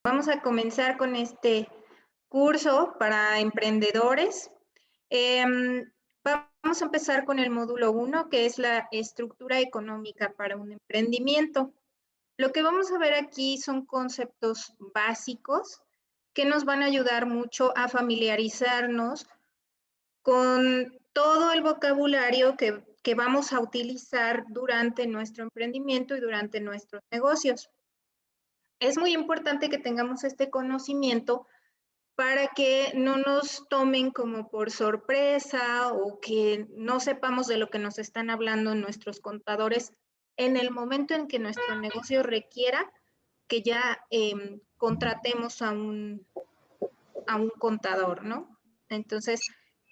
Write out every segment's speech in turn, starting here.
Vamos a comenzar con este curso para emprendedores. Vamos a empezar con el módulo 1, que es la estructura económica para un emprendimiento. Lo que vamos a ver aquí son conceptos básicos que nos van a ayudar mucho a familiarizarnos con todo el vocabulario que vamos a utilizar durante nuestro emprendimiento y durante nuestros negocios. Es muy importante que tengamos este conocimiento para que no nos tomen como por sorpresa o que no sepamos de lo que nos están hablando nuestros contadores en el momento en que nuestro negocio requiera que ya contratemos a un contador, ¿no? Entonces,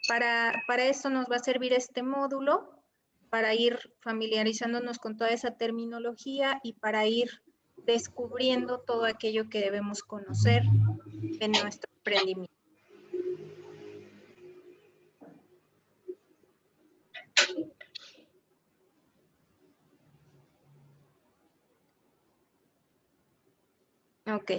para eso nos va a servir este módulo, para ir familiarizándonos con toda esa terminología y para ir descubriendo todo aquello que debemos conocer en nuestro emprendimiento. Ok.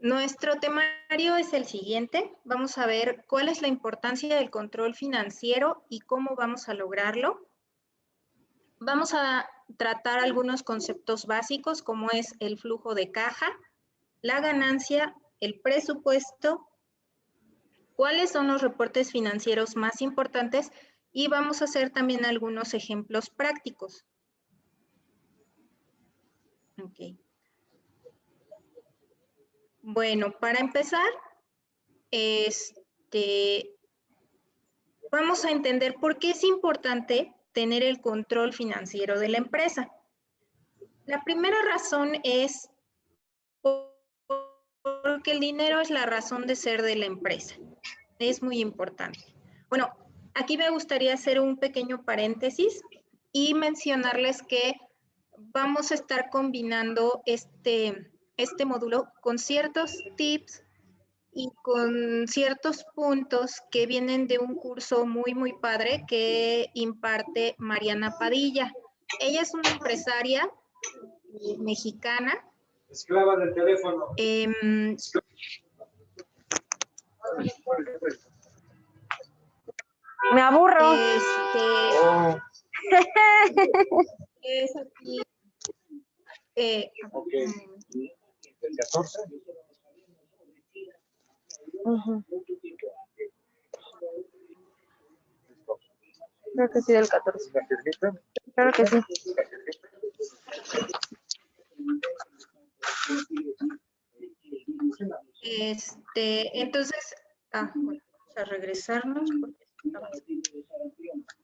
Nuestro temario es el siguiente. Vamos a ver cuál es la importancia del control financiero y cómo vamos a lograrlo. Vamos a tratar algunos conceptos básicos como es el flujo de caja, la ganancia, el presupuesto, cuáles son los reportes financieros más importantes y vamos a hacer también algunos ejemplos prácticos. Ok. Bueno, para empezar, vamos a entender por qué es importante tener el control financiero de la empresa. La primera razón es porque el dinero es la razón de ser de la empresa. Es muy importante. Bueno, aquí me gustaría hacer un pequeño paréntesis y mencionarles que vamos a estar combinando este módulo con ciertos tips y con ciertos puntos que vienen de un curso muy padre que imparte Mariana Padilla. Ella es una empresaria mexicana. Esclava del teléfono. Me aburro. Es aquí. Ok. ¿El 14? Creo que sí, del 14. ¿La firmita? Claro que sí. Entonces, bueno, vamos a regresarnos.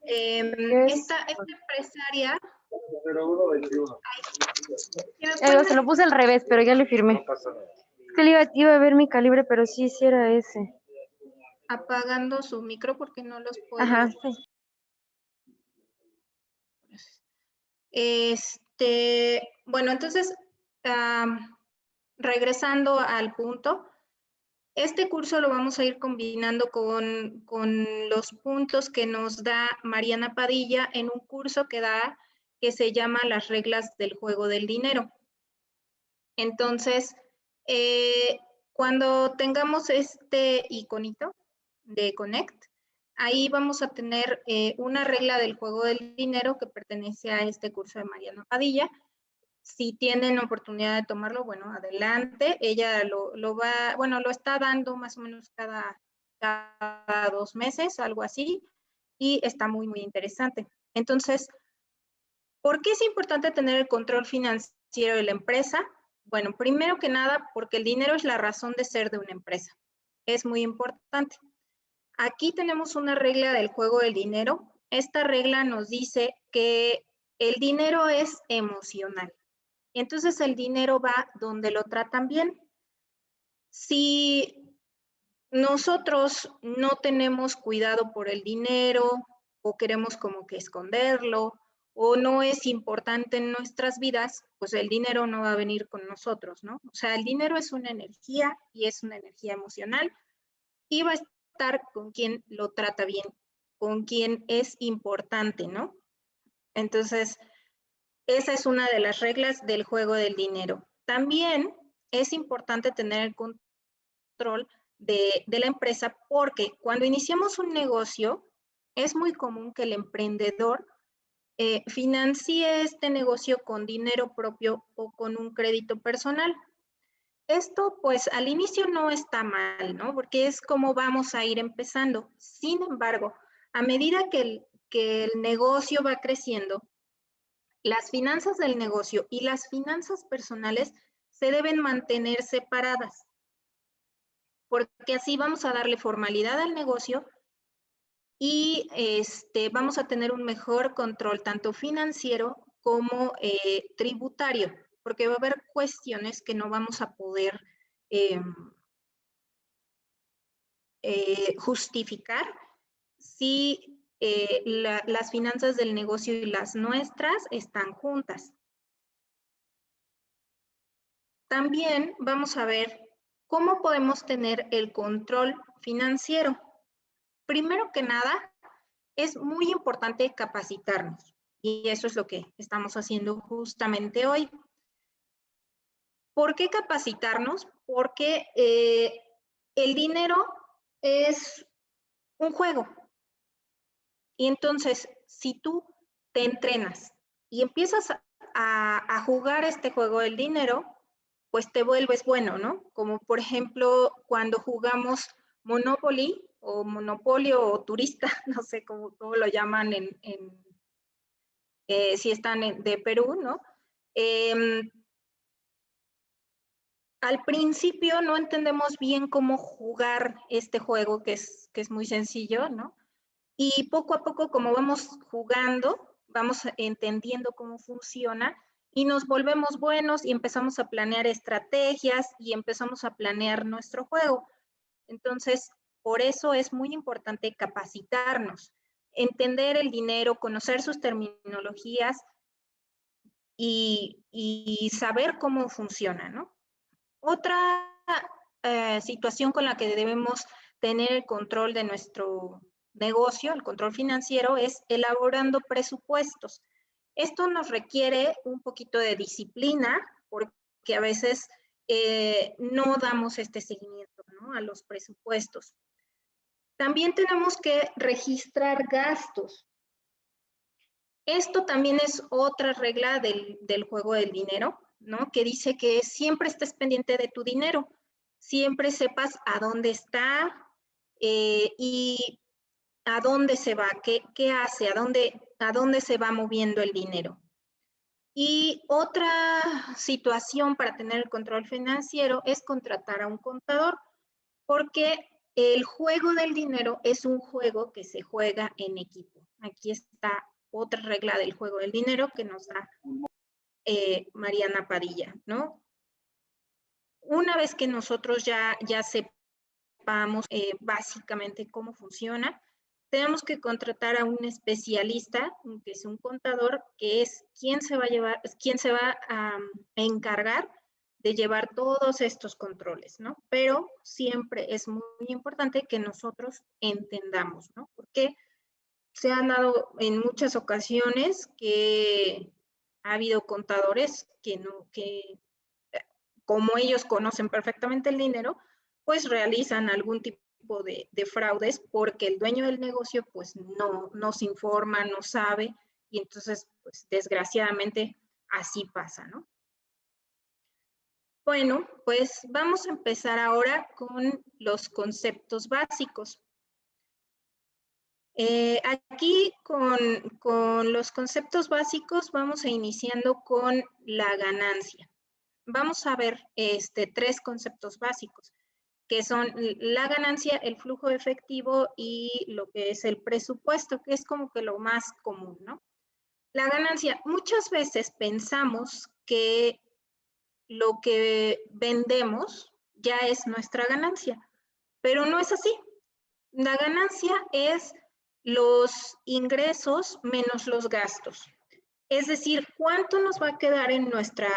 Esta empresaria. Se lo puse al revés, pero ya le firmé. No pasa nada. Es que iba a ver mi calibre, pero sí era ese. Apagando su micro porque no los puedo. Ajá, sí. Bueno, entonces, regresando al punto, este curso lo vamos a ir combinando con los puntos que nos da Mariana Padilla en un curso que se llama Las reglas del juego del dinero. Entonces, cuando tengamos este iconito de Connect, ahí vamos a tener una regla del juego del dinero que pertenece a este curso de Mariana Padilla. Si tienen oportunidad de tomarlo, bueno, adelante. Ella lo está dando más o menos cada 2 meses, algo así, y está muy interesante. Entonces, ¿por qué es importante tener el control financiero de la empresa? Bueno, primero que nada, porque el dinero es la razón de ser de una empresa. Es muy importante. Aquí tenemos una regla del juego del dinero. Esta regla nos dice que el dinero es emocional. Entonces el dinero va donde lo tratan bien. Si nosotros no tenemos cuidado por el dinero o queremos como que esconderlo o no es importante en nuestras vidas, pues el dinero no va a venir con nosotros, ¿no? O sea, el dinero es una energía y es una energía emocional y va a estar con quien lo trata bien, con quien es importante, ¿no? Entonces, esa es una de las reglas del juego del dinero. También es importante tener el control de la empresa, porque cuando iniciamos un negocio, es muy común que el emprendedor financie este negocio con dinero propio o con un crédito personal. Esto, pues, al inicio no está mal, ¿no? Porque es como vamos a ir empezando. Sin embargo, a medida que el negocio va creciendo, las finanzas del negocio y las finanzas personales se deben mantener separadas, porque así vamos a darle formalidad al negocio y vamos a tener un mejor control tanto financiero como tributario, porque va a haber cuestiones que no vamos a poder justificar si las finanzas del negocio y las nuestras están juntas. También vamos a ver cómo podemos tener el control financiero. Primero que nada, es muy importante capacitarnos y eso es lo que estamos haciendo justamente hoy. ¿Por qué capacitarnos? Porque el dinero es un juego. Y entonces, si tú te entrenas y empiezas a jugar este juego del dinero, pues te vuelves bueno, ¿no? Como por ejemplo, cuando jugamos Monopoly o Monopolio o Turista, no sé cómo lo llaman si están de Perú, ¿no? Al principio no entendemos bien cómo jugar este juego, que es muy sencillo, ¿no? Y poco a poco, como vamos jugando, vamos entendiendo cómo funciona y nos volvemos buenos y empezamos a planear estrategias y empezamos a planear nuestro juego. Entonces, por eso es muy importante capacitarnos, entender el dinero, conocer sus terminologías y saber cómo funciona, ¿no? Otra situación con la que debemos tener el control de nuestro negocio, el control financiero, es elaborando presupuestos. Esto nos requiere un poquito de disciplina porque a veces no damos este seguimiento, ¿no?, a los presupuestos. También tenemos que registrar gastos. Esto también es otra regla del juego del dinero, ¿no? Que dice que siempre estés pendiente de tu dinero, siempre sepas a dónde está y a dónde se va, qué hace, a dónde se va moviendo el dinero. Y otra situación para tener el control financiero es contratar a un contador, porque el juego del dinero es un juego que se juega en equipo. Aquí está otra regla del juego del dinero que nos da Mariana Padilla, ¿no? Una vez que nosotros ya sepamos básicamente cómo funciona, tenemos que contratar a un especialista, que es un contador, que es quien se va a encargar de llevar todos estos controles, ¿no? Pero siempre es muy importante que nosotros entendamos, ¿no? Porque se han dado en muchas ocasiones que ha habido contadores que como ellos conocen perfectamente el dinero, pues realizan algún tipo de fraudes porque el dueño del negocio pues no se informa, no sabe y entonces pues desgraciadamente así pasa, ¿no? Bueno, pues vamos a empezar ahora con los conceptos básicos. Aquí con los conceptos básicos vamos a iniciando con la ganancia. Vamos a ver tres conceptos básicos, que son la ganancia, el flujo efectivo y lo que es el presupuesto, que es como que lo más común, ¿no? La ganancia, muchas veces pensamos que lo que vendemos ya es nuestra ganancia, pero no es así. La ganancia es los ingresos menos los gastos. Es decir, ¿cuánto nos va a quedar en nuestra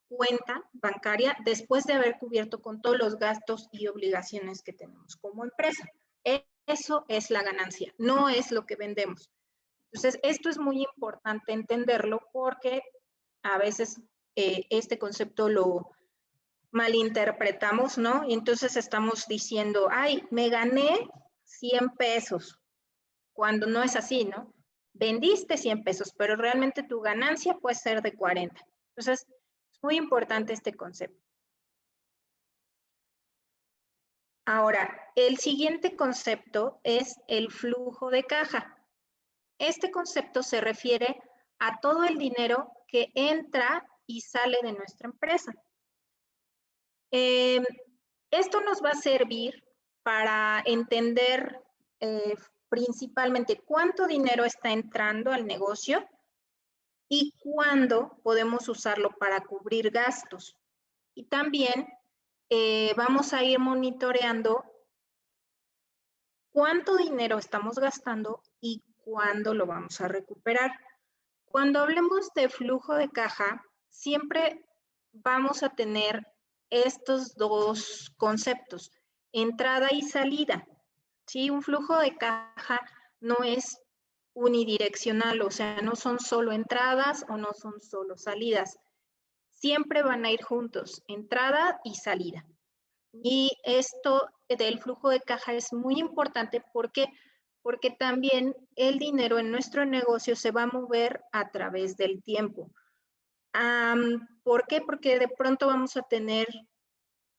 cuenta bancaria después de haber cubierto con todos los gastos y obligaciones que tenemos como empresa? Eso es la ganancia, no es lo que vendemos. Entonces, esto es muy importante entenderlo porque a veces este concepto malinterpretamos, ¿no? Y entonces estamos diciendo, ay, me gané 100 pesos, cuando no es así, ¿no? Vendiste 100 pesos, pero realmente tu ganancia puede ser de 40. Entonces, es muy importante este concepto. Ahora, el siguiente concepto es el flujo de caja. Este concepto se refiere a todo el dinero que entra y sale de nuestra empresa. Esto nos va a servir para entender principalmente cuánto dinero está entrando al negocio y cuándo podemos usarlo para cubrir gastos. Y también vamos a ir monitoreando cuánto dinero estamos gastando y cuándo lo vamos a recuperar. Cuando hablemos de flujo de caja, siempre vamos a tener estos dos conceptos, entrada y salida. ¿Sí? Un flujo de caja no es unidireccional, o sea, no son solo entradas o no son solo salidas. Siempre van a ir juntos, entrada y salida. Y esto del flujo de caja es muy importante porque también el dinero en nuestro negocio se va a mover a través del tiempo. ¿Por qué? Porque de pronto vamos a tener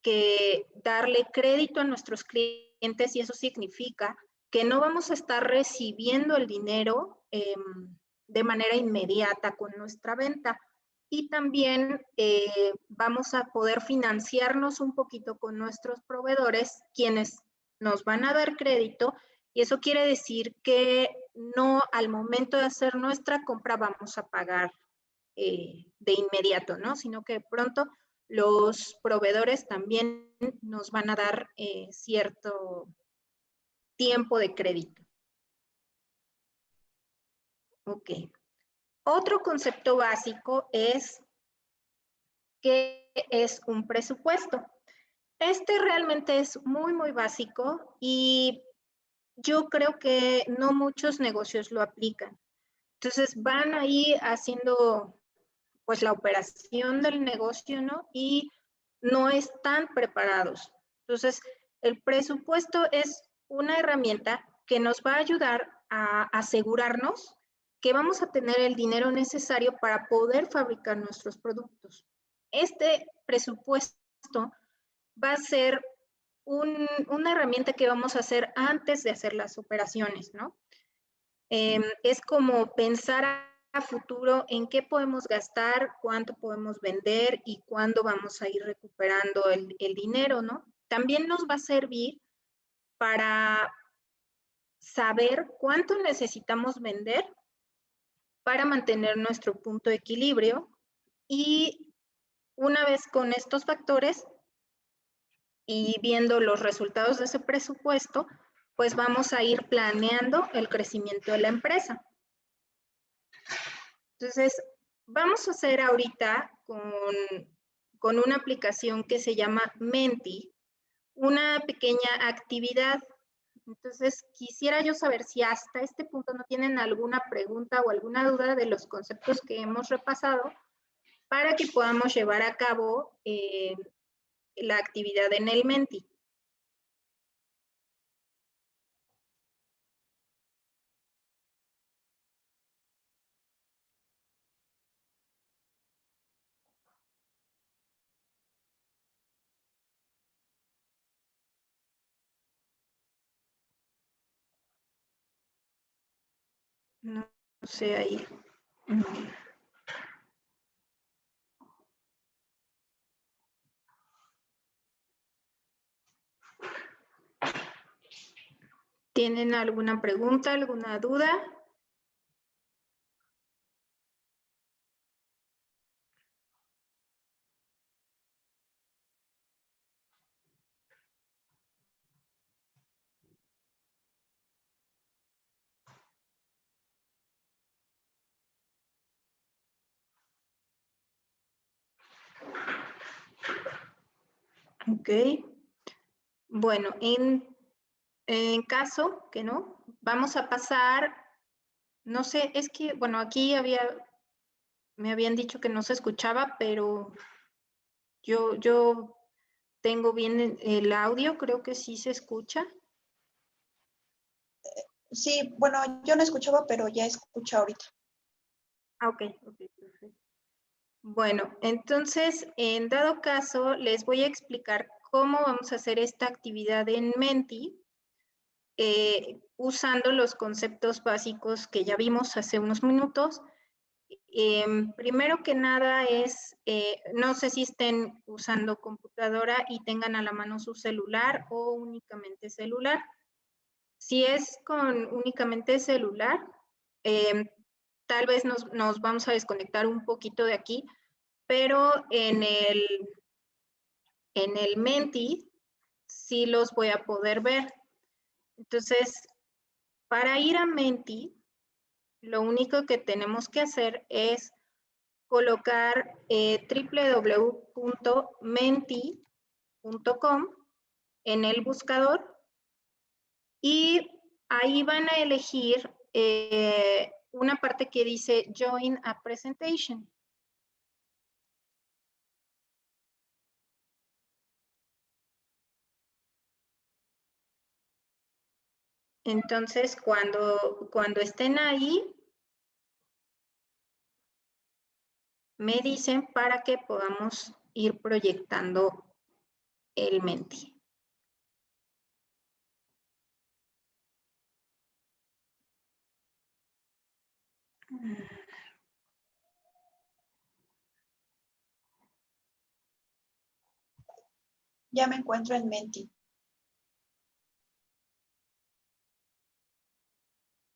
que darle crédito a nuestros clientes y eso significa que no vamos a estar recibiendo el dinero de manera inmediata con nuestra venta. Y también vamos a poder financiarnos un poquito con nuestros proveedores, quienes nos van a dar crédito, y eso quiere decir que no al momento de hacer nuestra compra vamos a pagar de inmediato, ¿no? Sino que pronto los proveedores también nos van a dar cierto tiempo de crédito. Ok. Otro concepto básico es ¿qué es un presupuesto? Este realmente es muy, muy básico y yo creo que no muchos negocios lo aplican. Entonces van ahí haciendo pues la operación del negocio, ¿no? Y no están preparados. Entonces, el presupuesto es una herramienta que nos va a ayudar a asegurarnos que vamos a tener el dinero necesario para poder fabricar nuestros productos. Este presupuesto va a ser una herramienta que vamos a hacer antes de hacer las operaciones, ¿no? Es como pensar a futuro en qué podemos gastar, cuánto podemos vender y cuándo vamos a ir recuperando el dinero, ¿no? También nos va a servir para saber cuánto necesitamos vender para mantener nuestro punto de equilibrio y una vez con estos factores y viendo los resultados de ese presupuesto, pues vamos a ir planeando el crecimiento de la empresa. Entonces, vamos a hacer ahorita con una aplicación que se llama Menti, una pequeña actividad. Entonces, quisiera yo saber si hasta este punto no tienen alguna pregunta o alguna duda de los conceptos que hemos repasado para que podamos llevar a cabo la actividad en el Menti. No sé ahí. ¿Tienen alguna pregunta, alguna duda? Ok. Bueno, en caso que no, vamos a pasar, no sé, es que, bueno, aquí me habían dicho que no se escuchaba, pero yo tengo bien el audio, creo que sí se escucha. Sí, bueno, yo no escuchaba, pero ya escucho ahorita. Ah, ok, perfecto. Bueno, entonces, en dado caso, les voy a explicar cómo vamos a hacer esta actividad en Menti, usando los conceptos básicos que ya vimos hace unos minutos. Primero que nada es, no sé si estén usando computadora y tengan a la mano su celular o únicamente celular. Si es con únicamente celular, tal vez nos vamos a desconectar un poquito de aquí, pero en el Menti sí los voy a poder ver. Entonces, para ir a Menti, lo único que tenemos que hacer es colocar www.menti.com en el buscador y ahí van a elegir una parte que dice Join a Presentation. Entonces, cuando estén ahí, me dicen para que podamos ir proyectando el Menti. Ya me encuentro en Menti.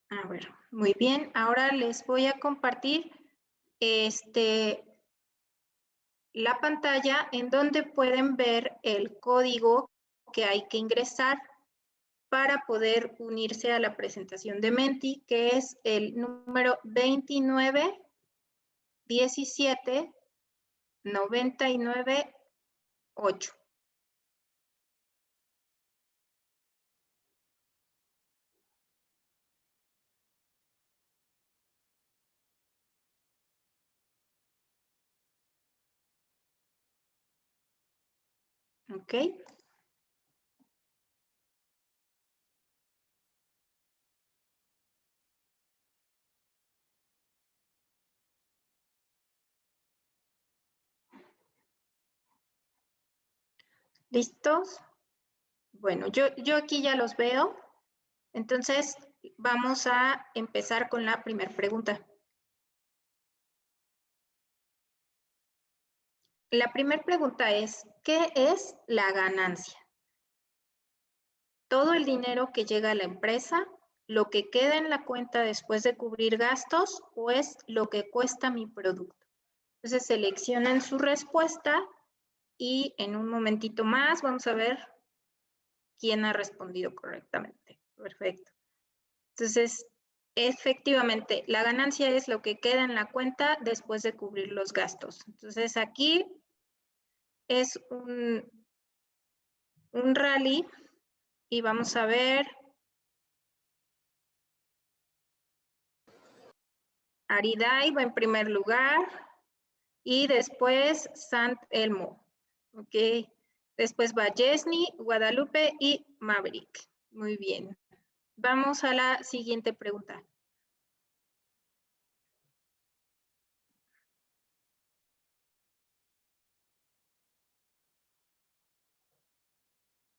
A ver, muy bien. Ahora les voy a compartir la pantalla en donde pueden ver el código que hay que ingresar para poder unirse a la presentación de Menti, que es el número 29 17 99 8. ¿Ok? ¿Listos? Bueno, yo aquí ya los veo. Entonces, vamos a empezar con la primera pregunta. La primera pregunta es, ¿qué es la ganancia? Todo el dinero que llega a la empresa, lo que queda en la cuenta después de cubrir gastos o es lo que cuesta mi producto. Entonces seleccionen su respuesta y en un momentito más vamos a ver quién ha respondido correctamente. Perfecto. Entonces, efectivamente, la ganancia es lo que queda en la cuenta después de cubrir los gastos. Entonces aquí es un rally y vamos a ver Aridai va en primer lugar y después Sant Elmo. Ok. Después va Yesni, Guadalupe y Maverick. Muy bien. Vamos a la siguiente pregunta.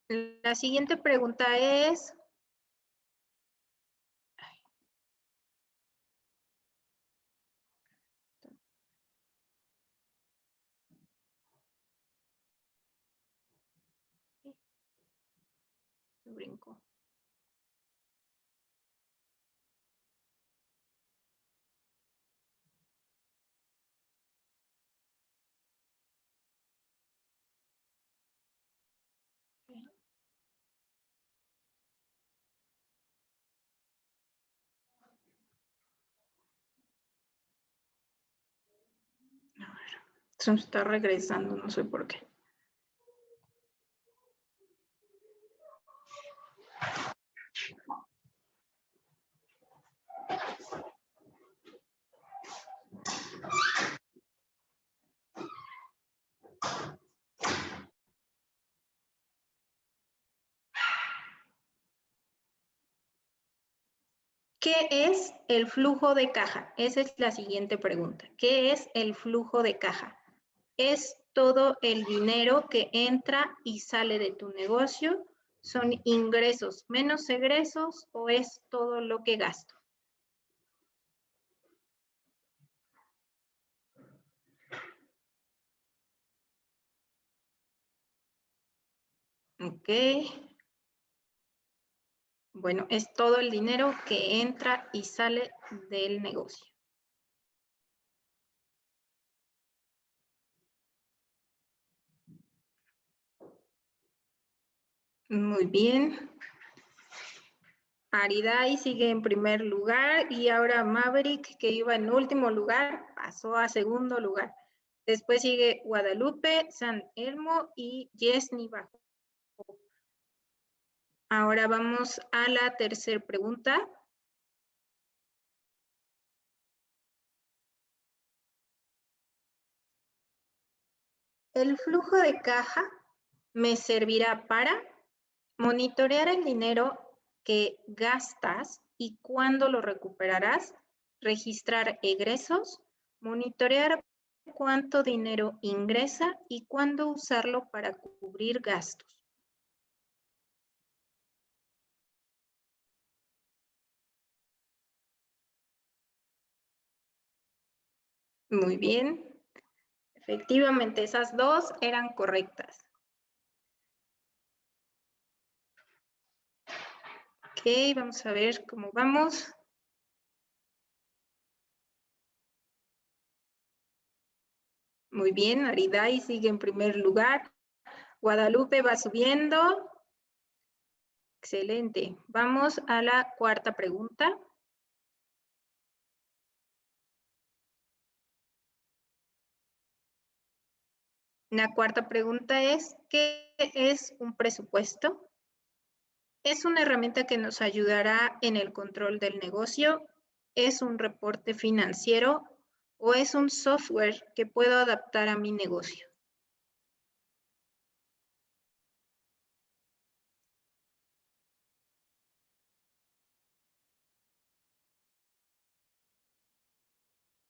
La siguiente pregunta es... Brinco. A ver, se me está regresando, no sé por qué. ¿Qué es el flujo de caja? Esa es la siguiente pregunta. ¿Qué es el flujo de caja? ¿Es todo el dinero que entra y sale de tu negocio? ¿Son ingresos menos egresos o es todo lo que gasto? Ok. Bueno, es todo el dinero que entra y sale del negocio. Muy bien. Aridai sigue en primer lugar y ahora Maverick, que iba en último lugar, pasó a segundo lugar. Después sigue Guadalupe, San Elmo y Yesni Bajo. Ahora vamos a la tercera pregunta. El flujo de caja me servirá para monitorear el dinero que gastas y cuándo lo recuperarás, registrar egresos, monitorear cuánto dinero ingresa y cuándo usarlo para cubrir gastos. Muy bien. Efectivamente, esas dos eran correctas. Ok, vamos a ver cómo vamos. Muy bien, Aridai sigue en primer lugar. Guadalupe va subiendo. Excelente. Vamos a la cuarta pregunta. La cuarta pregunta es, ¿qué es un presupuesto? Es una herramienta que nos ayudará en el control del negocio, es un reporte financiero o es un software que puedo adaptar a mi negocio.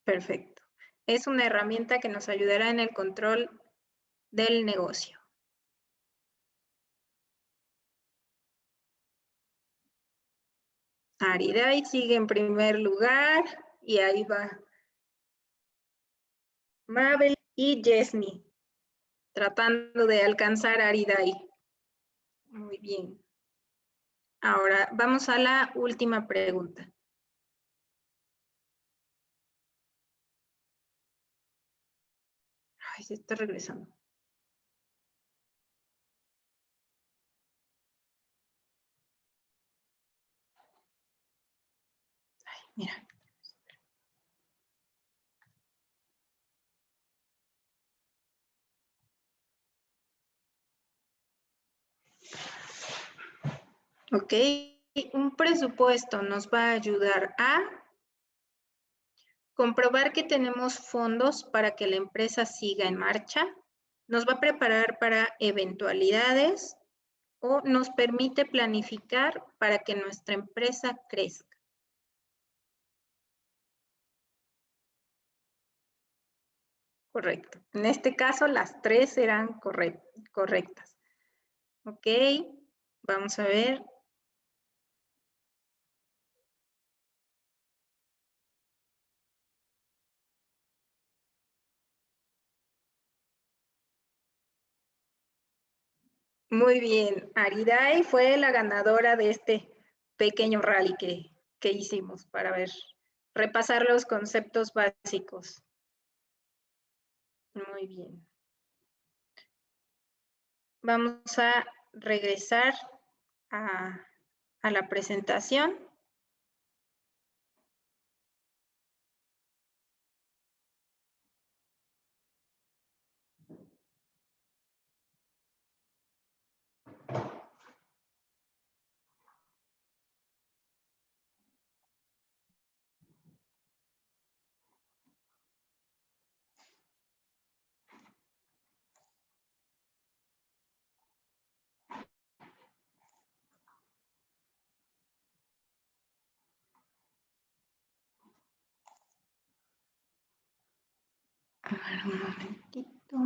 Perfecto. Es una herramienta que nos ayudará en el control del negocio. Aridai sigue en primer lugar y ahí va Mabel y Yesni tratando de alcanzar a Aridai. Muy bien. Ahora vamos a la última pregunta. Ay, se está regresando. Ay, mira. Ok, un presupuesto nos va a ayudar a comprobar que tenemos fondos para que la empresa siga en marcha, nos va a preparar para eventualidades o nos permite planificar para que nuestra empresa crezca. Correcto. En este caso, las tres eran correctas. Ok, vamos a ver. Muy bien, Aridai fue la ganadora de este pequeño rally que hicimos para ver, repasar los conceptos básicos. Muy bien. Vamos a regresar a la presentación. A ver, un momentito.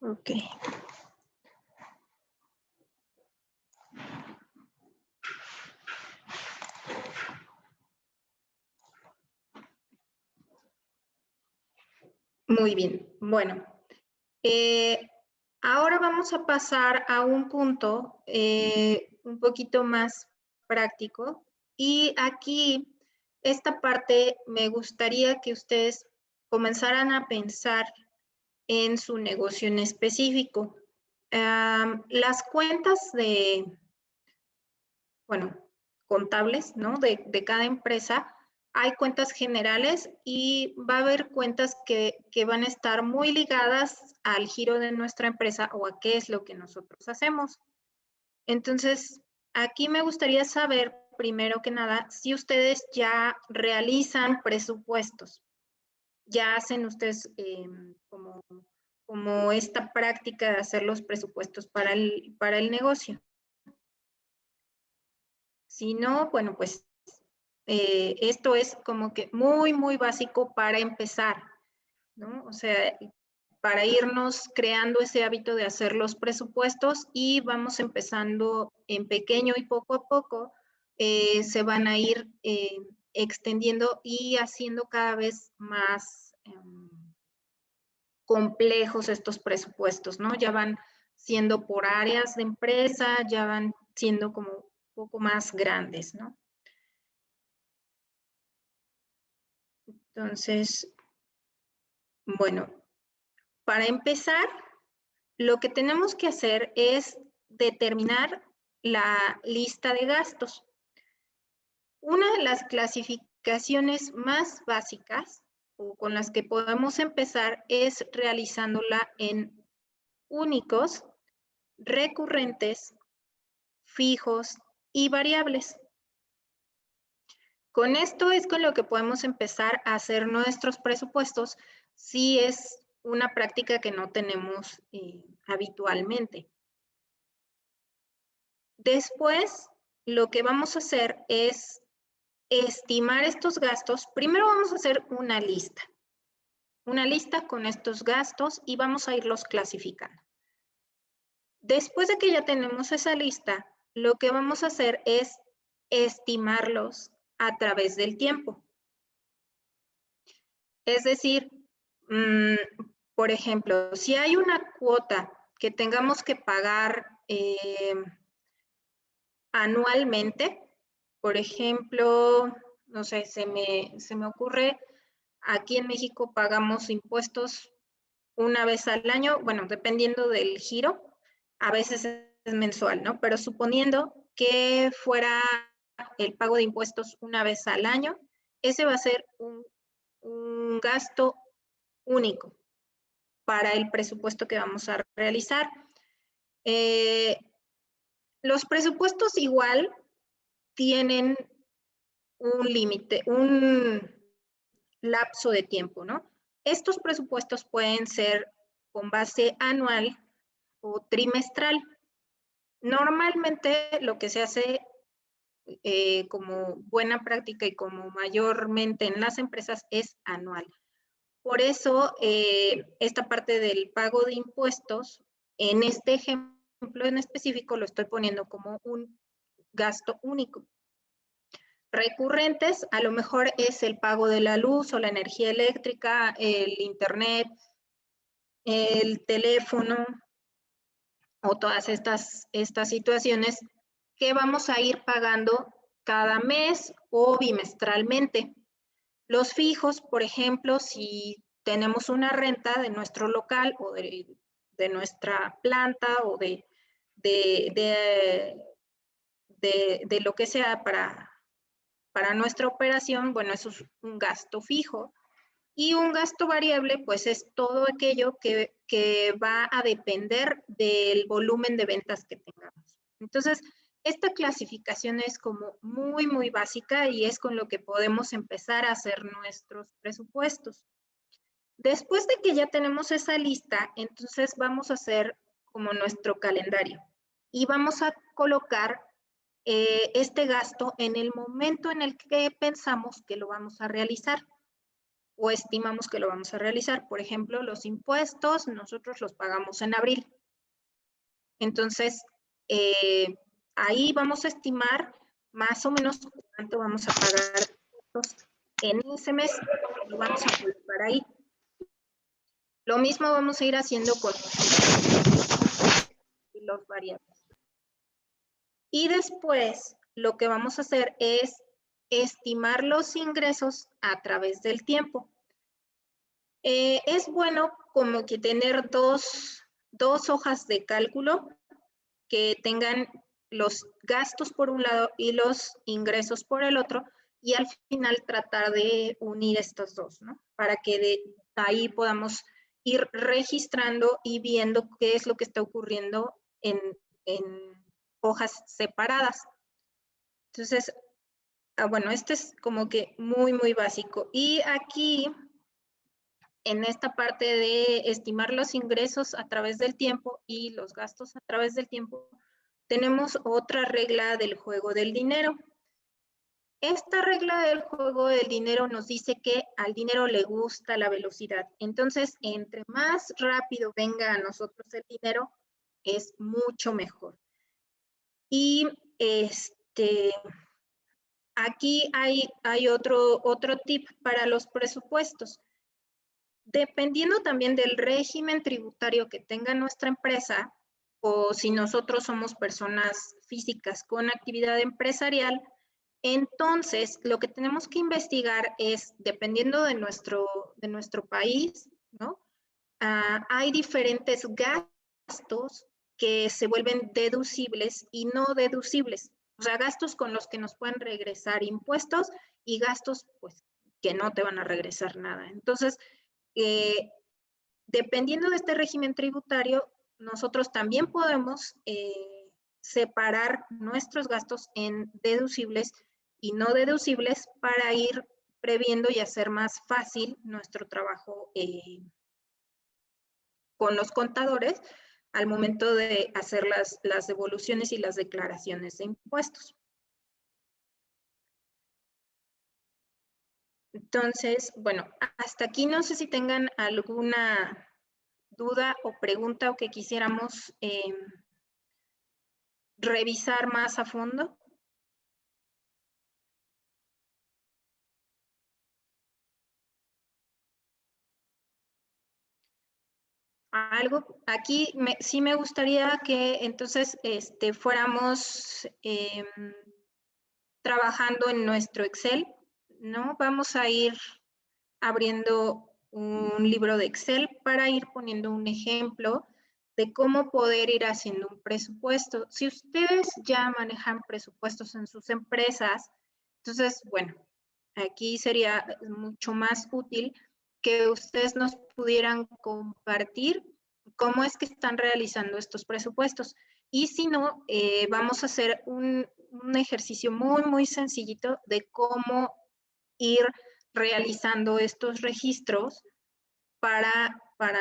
Ok. Muy bien. Bueno, ahora vamos a pasar a un punto un poquito más práctico. Y aquí, esta parte, me gustaría que ustedes comenzaran a pensar en su negocio en específico. Las cuentas bueno, contables, ¿no? De cada empresa, hay cuentas generales y va a haber cuentas que van a estar muy ligadas al giro de nuestra empresa o a qué es lo que nosotros hacemos. Entonces, aquí me gustaría saber, primero que nada, si ustedes ya realizan presupuestos. Ya hacen ustedes como esta práctica de hacer los presupuestos para el negocio. Si no, bueno, pues esto es como que muy, muy básico para empezar, ¿no? O sea, para irnos creando ese hábito de hacer los presupuestos y vamos empezando en pequeño y poco a poco se van a ir extendiendo y haciendo cada vez más complejos estos presupuestos, ¿no? Ya van siendo por áreas de empresa, ya van siendo como un poco más grandes, ¿no? Entonces, bueno, para empezar, lo que tenemos que hacer es determinar la lista de gastos. Una de las clasificaciones más básicas o con las que podemos empezar es realizándola en únicos, recurrentes, fijos y variables. Con esto es con lo que podemos empezar a hacer nuestros presupuestos si es una práctica que no tenemos habitualmente. Después, lo que vamos a hacer es estimar estos gastos. Primero vamos a hacer una lista con estos gastos y vamos a irlos clasificando. Después de que ya tenemos esa lista, lo que vamos a hacer es estimarlos a través del tiempo. Es decir, por ejemplo, si hay una cuota que tengamos que pagar anualmente, por ejemplo, no sé, se me ocurre, aquí en México pagamos impuestos una vez al año, bueno, dependiendo del giro, a veces es mensual, ¿no? Pero suponiendo que fuera el pago de impuestos una vez al año, ese va a ser un gasto único para el presupuesto que vamos a realizar. Los presupuestos igual tienen un límite, un lapso de tiempo, ¿no? Estos presupuestos pueden ser con base anual o trimestral. Normalmente lo que se hace como buena práctica y como mayormente en las empresas es anual. Por eso, esta parte del pago de impuestos, en este ejemplo en específico, lo estoy poniendo como un gasto único. Recurrentes, a lo mejor es el pago de la luz o la energía eléctrica, el internet, el teléfono o todas estas situaciones que vamos a ir pagando cada mes o bimestralmente. Los fijos, por ejemplo, si tenemos una renta de nuestro local o de nuestra planta o de lo que sea para nuestra operación, bueno, eso es un gasto fijo. Y un gasto variable, pues es todo aquello que va a depender del volumen de ventas que tengamos. Entonces, esta clasificación es como muy, muy básica y es con lo que podemos empezar a hacer nuestros presupuestos. Después de que ya tenemos esa lista, entonces vamos a hacer como nuestro calendario y vamos a colocar este gasto en el momento en el que pensamos que lo vamos a realizar o estimamos que lo vamos a realizar. Por ejemplo, los impuestos nosotros los pagamos en abril. Entonces, ahí vamos a estimar más o menos cuánto vamos a pagar en ese mes y lo vamos a colocar ahí. Lo mismo vamos a ir haciendo con los variables. Y después lo que vamos a hacer es estimar los ingresos a través del tiempo. Es bueno como que tener dos hojas de cálculo que tengan los gastos por un lado y los ingresos por el otro, y al final tratar de unir estos dos, ¿no? Para que de ahí podamos ir registrando y viendo qué es lo que está ocurriendo en hojas separadas. Entonces, bueno, este es como que muy básico. Y aquí, en esta parte de estimar los ingresos a través del tiempo y los gastos a través del tiempo, tenemos otra regla del juego del dinero. Esta regla del juego del dinero nos dice que al dinero le gusta la velocidad. Entonces, entre más rápido venga a nosotros el dinero, es mucho mejor. Y aquí hay otro tip para los presupuestos. Dependiendo también del régimen tributario que tenga nuestra empresa, o si nosotros somos personas físicas con actividad empresarial, entonces lo que tenemos que investigar es, dependiendo de nuestro país, ¿no? Hay diferentes gastos que se vuelven deducibles y no deducibles. O sea, gastos con los que nos pueden regresar impuestos y gastos, pues, que no te van a regresar nada. Entonces, dependiendo de este régimen tributario, nosotros también podemos separar nuestros gastos en deducibles y no deducibles para ir previendo y hacer más fácil nuestro trabajo con los contadores al momento de hacer las devoluciones y las declaraciones de impuestos. Entonces, bueno, hasta aquí no sé si tengan alguna duda o pregunta o que quisiéramos revisar más a fondo. Algo, aquí sí me gustaría que entonces fuéramos trabajando en nuestro Excel, ¿no? Vamos a ir abriendo un libro de Excel para ir poniendo un ejemplo de cómo poder ir haciendo un presupuesto. Si ustedes ya manejan presupuestos en sus empresas, entonces, bueno, aquí sería mucho más útil que ustedes nos pudieran compartir cómo es que están realizando estos presupuestos. Y si no, vamos a hacer un ejercicio muy sencillito de cómo ir realizando estos registros para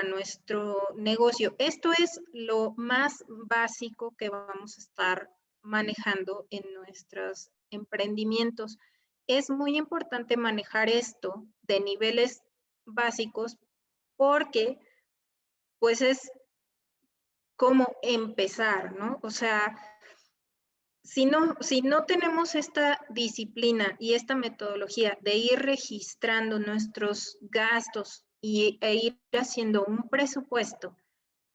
nuestro negocio. Esto es lo más básico que vamos a estar manejando en nuestros emprendimientos. Es muy importante manejar esto de niveles básicos porque pues es como empezar, ¿no? O sea, si no tenemos esta disciplina y esta metodología de ir registrando nuestros gastos e ir haciendo un presupuesto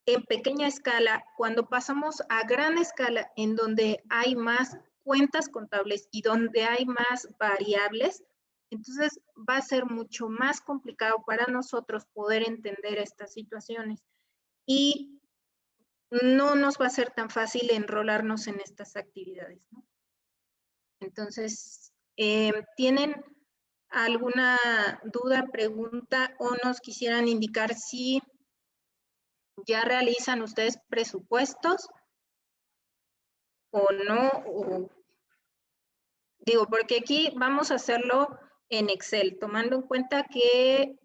en pequeña escala, cuando pasamos a gran escala en donde hay más cuentas contables y donde hay más variables, entonces va a ser mucho más complicado para nosotros poder entender estas situaciones. Y no nos va a ser tan fácil enrolarnos en estas actividades, ¿no? Entonces, ¿tienen alguna duda, pregunta o nos quisieran indicar si ya realizan ustedes presupuestos o no? Digo, porque aquí vamos a hacerlo en Excel, tomando en cuenta que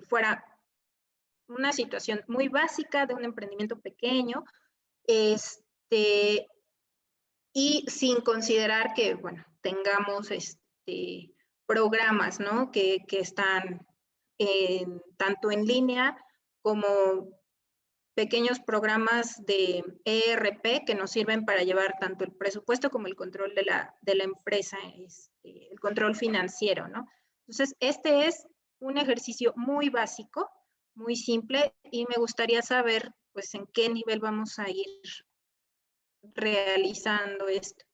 fuera una situación muy básica de un emprendimiento pequeño, y sin considerar que, bueno, tengamos programas, ¿no? Que están tanto en línea como pequeños programas de ERP que nos sirven para llevar tanto el presupuesto como el control de la empresa, el control financiero, ¿no? Entonces, este es un ejercicio muy básico, muy simple, y me gustaría saber, pues, en qué nivel vamos a ir realizando esto.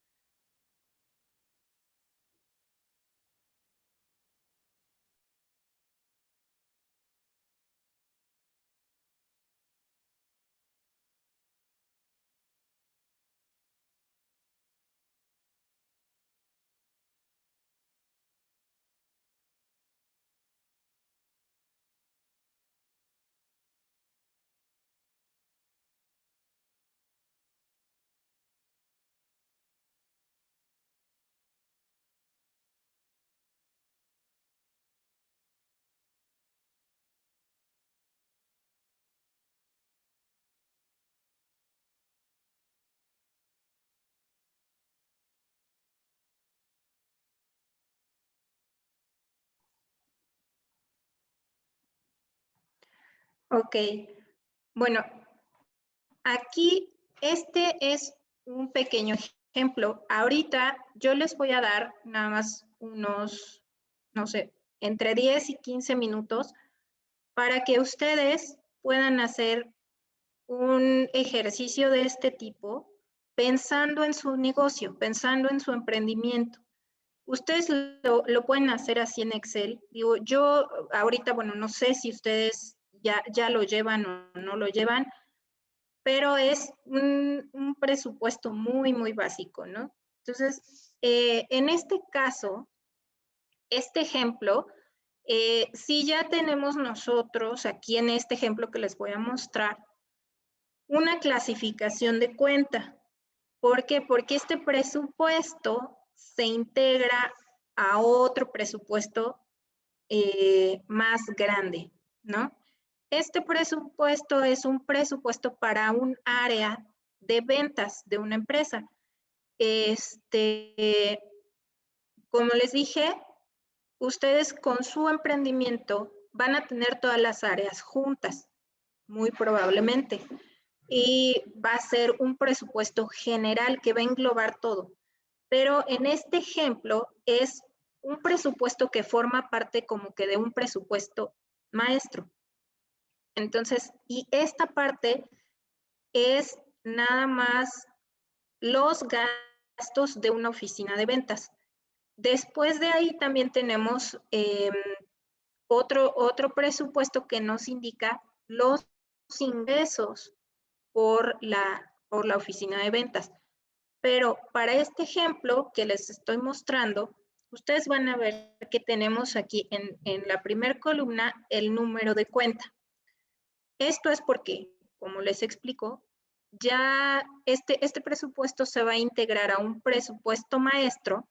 Ok, bueno, aquí este es un pequeño ejemplo. Ahorita yo les voy a dar nada más unos, no sé, entre 10 y 15 minutos para que ustedes puedan hacer un ejercicio de este tipo pensando en su negocio, pensando en su emprendimiento. Ustedes lo pueden hacer así en Excel. Digo, yo ahorita, bueno, no sé si ustedes ya lo llevan o no lo llevan, pero es un presupuesto muy, muy básico, ¿no? Entonces, en este caso, este ejemplo, si ya tenemos nosotros, aquí en este ejemplo que les voy a mostrar, una clasificación de cuenta. ¿Por qué? Porque este presupuesto se integra a otro presupuesto más grande, ¿no? Este presupuesto es un presupuesto para un área de ventas de una empresa. Como les dije, ustedes con su emprendimiento van a tener todas las áreas juntas, muy probablemente. Y va a ser un presupuesto general que va a englobar todo. Pero en este ejemplo es un presupuesto que forma parte como que de un presupuesto maestro. Entonces, y esta parte es nada más los gastos de una oficina de ventas. Después de ahí también tenemos otro presupuesto que nos indica los ingresos por la oficina de ventas. Pero para este ejemplo que les estoy mostrando, ustedes van a ver que tenemos aquí en la primera columna el número de cuenta. Esto es porque, como les explico, ya este presupuesto se va a integrar a un presupuesto maestro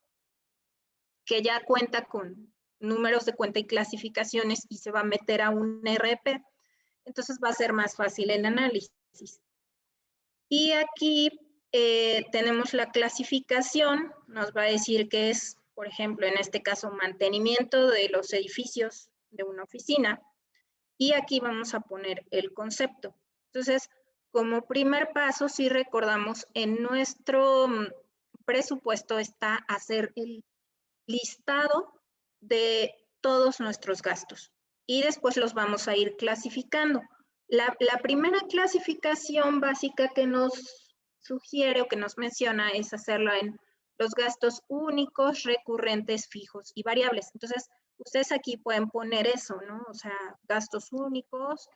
que ya cuenta con números de cuenta y clasificaciones y se va a meter a un RP. Entonces va a ser más fácil el análisis. Y aquí tenemos la clasificación, nos va a decir que es, por ejemplo, en este caso, mantenimiento de los edificios de una oficina. Y aquí vamos a poner el concepto. Entonces, como primer paso, si recordamos, en nuestro presupuesto está hacer el listado de todos nuestros gastos y después los vamos a ir clasificando. La primera clasificación básica que nos sugiere o que nos menciona es hacerlo en los gastos únicos, recurrentes, fijos y variables. Entonces, ustedes aquí pueden poner eso, ¿no? O sea, gastos únicos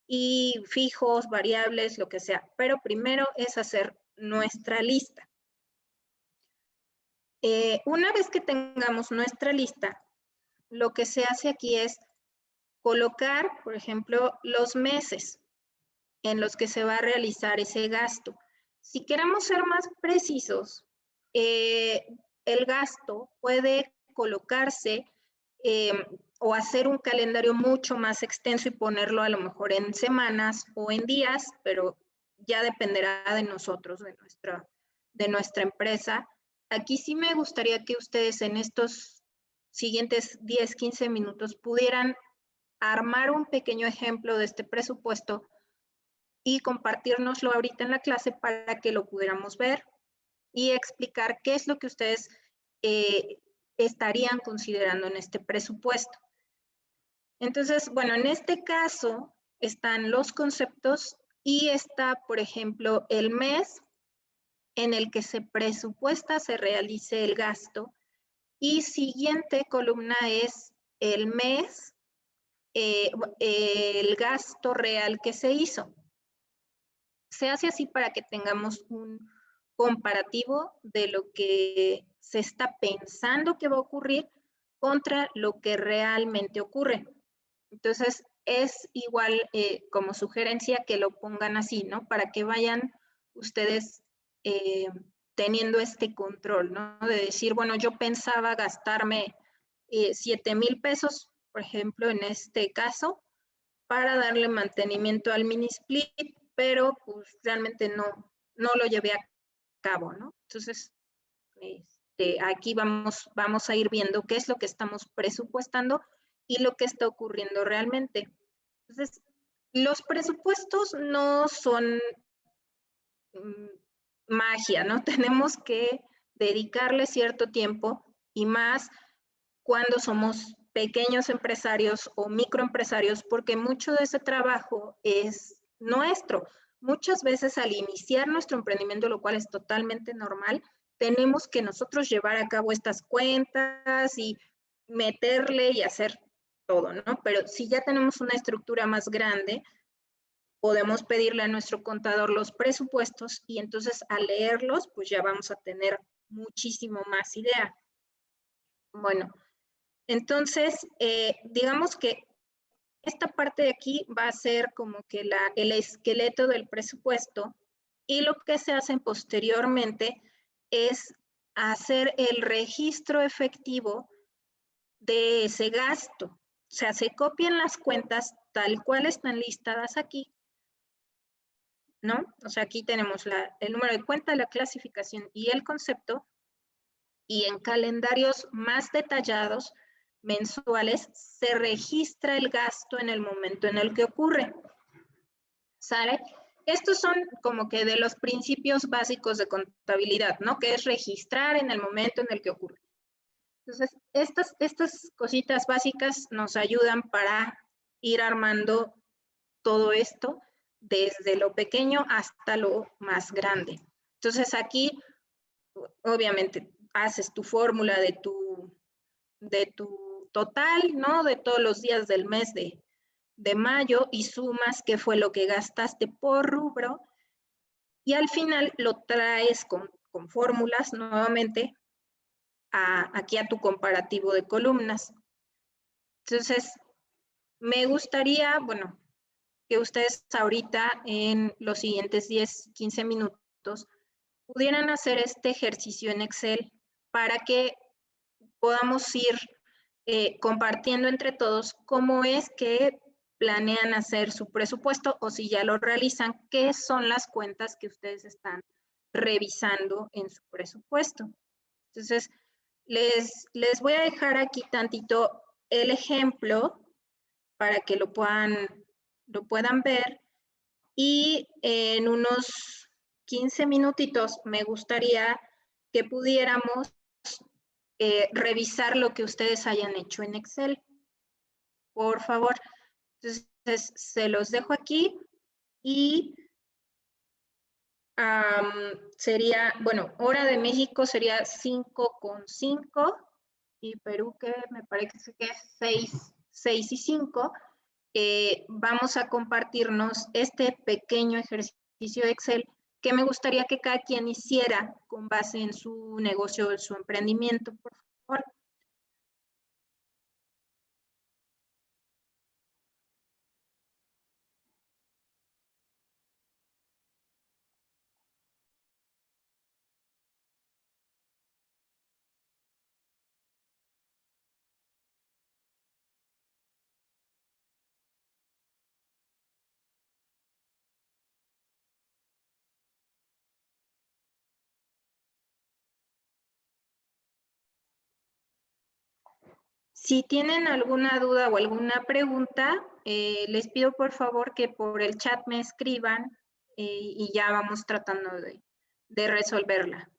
y fijos, variables, lo que sea. Pero primero es hacer nuestra lista. Una vez que tengamos nuestra lista, lo que se hace aquí es colocar, por ejemplo, los meses en los que se va a realizar ese gasto. Si queremos ser más precisos, el gasto puede colocarse o hacer un calendario mucho más extenso y ponerlo a lo mejor en semanas o en días, pero ya dependerá de nosotros, de nuestra empresa. Aquí sí me gustaría que ustedes en estos siguientes 10, 15 minutos pudieran armar un pequeño ejemplo de este presupuesto y compartirnoslo ahorita en la clase para que lo pudiéramos ver y explicar qué es lo que ustedes estarían considerando en este presupuesto. Entonces, bueno, en este caso están los conceptos y está, por ejemplo, el mes en el que se presupuesta, se realice el gasto, y siguiente columna es el mes, el gasto real que se hizo. Se hace así para que tengamos un comparativo de lo que se está pensando que va a ocurrir contra lo que realmente ocurre. Entonces, es igual como sugerencia que lo pongan así, ¿no? Para que vayan ustedes teniendo este control, ¿no? De decir, bueno, yo pensaba gastarme 7,000 pesos, por ejemplo, en este caso, para darle mantenimiento al mini split, pero pues realmente no lo llevé a cabo, ¿no? Entonces, aquí vamos a ir viendo qué es lo que estamos presupuestando y lo que está ocurriendo realmente. Entonces, los presupuestos no son magia, ¿no? Tenemos que dedicarle cierto tiempo y más cuando somos pequeños empresarios o microempresarios, porque mucho de ese trabajo es nuestro. Muchas veces al iniciar nuestro emprendimiento, lo cual es totalmente normal, tenemos que nosotros llevar a cabo estas cuentas y meterle y hacer todo, ¿no? Pero si ya tenemos una estructura más grande, podemos pedirle a nuestro contador los presupuestos y entonces al leerlos, pues ya vamos a tener muchísimo más idea. Bueno, entonces, digamos que esta parte de aquí va a ser como que el esqueleto del presupuesto y lo que se hace posteriormente es hacer el registro efectivo de ese gasto. O sea, se copian las cuentas tal cual están listadas aquí, ¿no? O sea, aquí tenemos el número de cuenta, la clasificación y el concepto, y en calendarios más detallados, mensuales, se registra el gasto en el momento en el que ocurre. ¿Sale? Estos son como que de los principios básicos de contabilidad, ¿no? Que es registrar en el momento en el que ocurre. Entonces, estas cositas básicas nos ayudan para ir armando todo esto desde lo pequeño hasta lo más grande. Entonces, aquí, obviamente, haces tu fórmula de tu total, ¿no? De todos los días del mes de mayo y sumas qué fue lo que gastaste por rubro y al final lo traes con fórmulas nuevamente aquí a tu comparativo de columnas. Entonces, me gustaría, bueno, que ustedes ahorita en los siguientes 10, 15 minutos pudieran hacer este ejercicio en Excel para que podamos ir compartiendo entre todos cómo es que planean hacer su presupuesto o si ya lo realizan, qué son las cuentas que ustedes están revisando en su presupuesto. Entonces, les voy a dejar aquí tantito el ejemplo para que lo puedan ver y en unos 15 minutitos me gustaría que pudiéramos revisar lo que ustedes hayan hecho en Excel. Por favor. Entonces, se los dejo aquí y sería, bueno, hora de México sería 5:05 y Perú que me parece que es 6:05. Vamos a compartirnos este pequeño ejercicio de Excel que me gustaría que cada quien hiciera con base en su negocio o su emprendimiento, por favor. Si tienen alguna duda o alguna pregunta, les pido por favor que por el chat me escriban y ya vamos tratando de resolverla.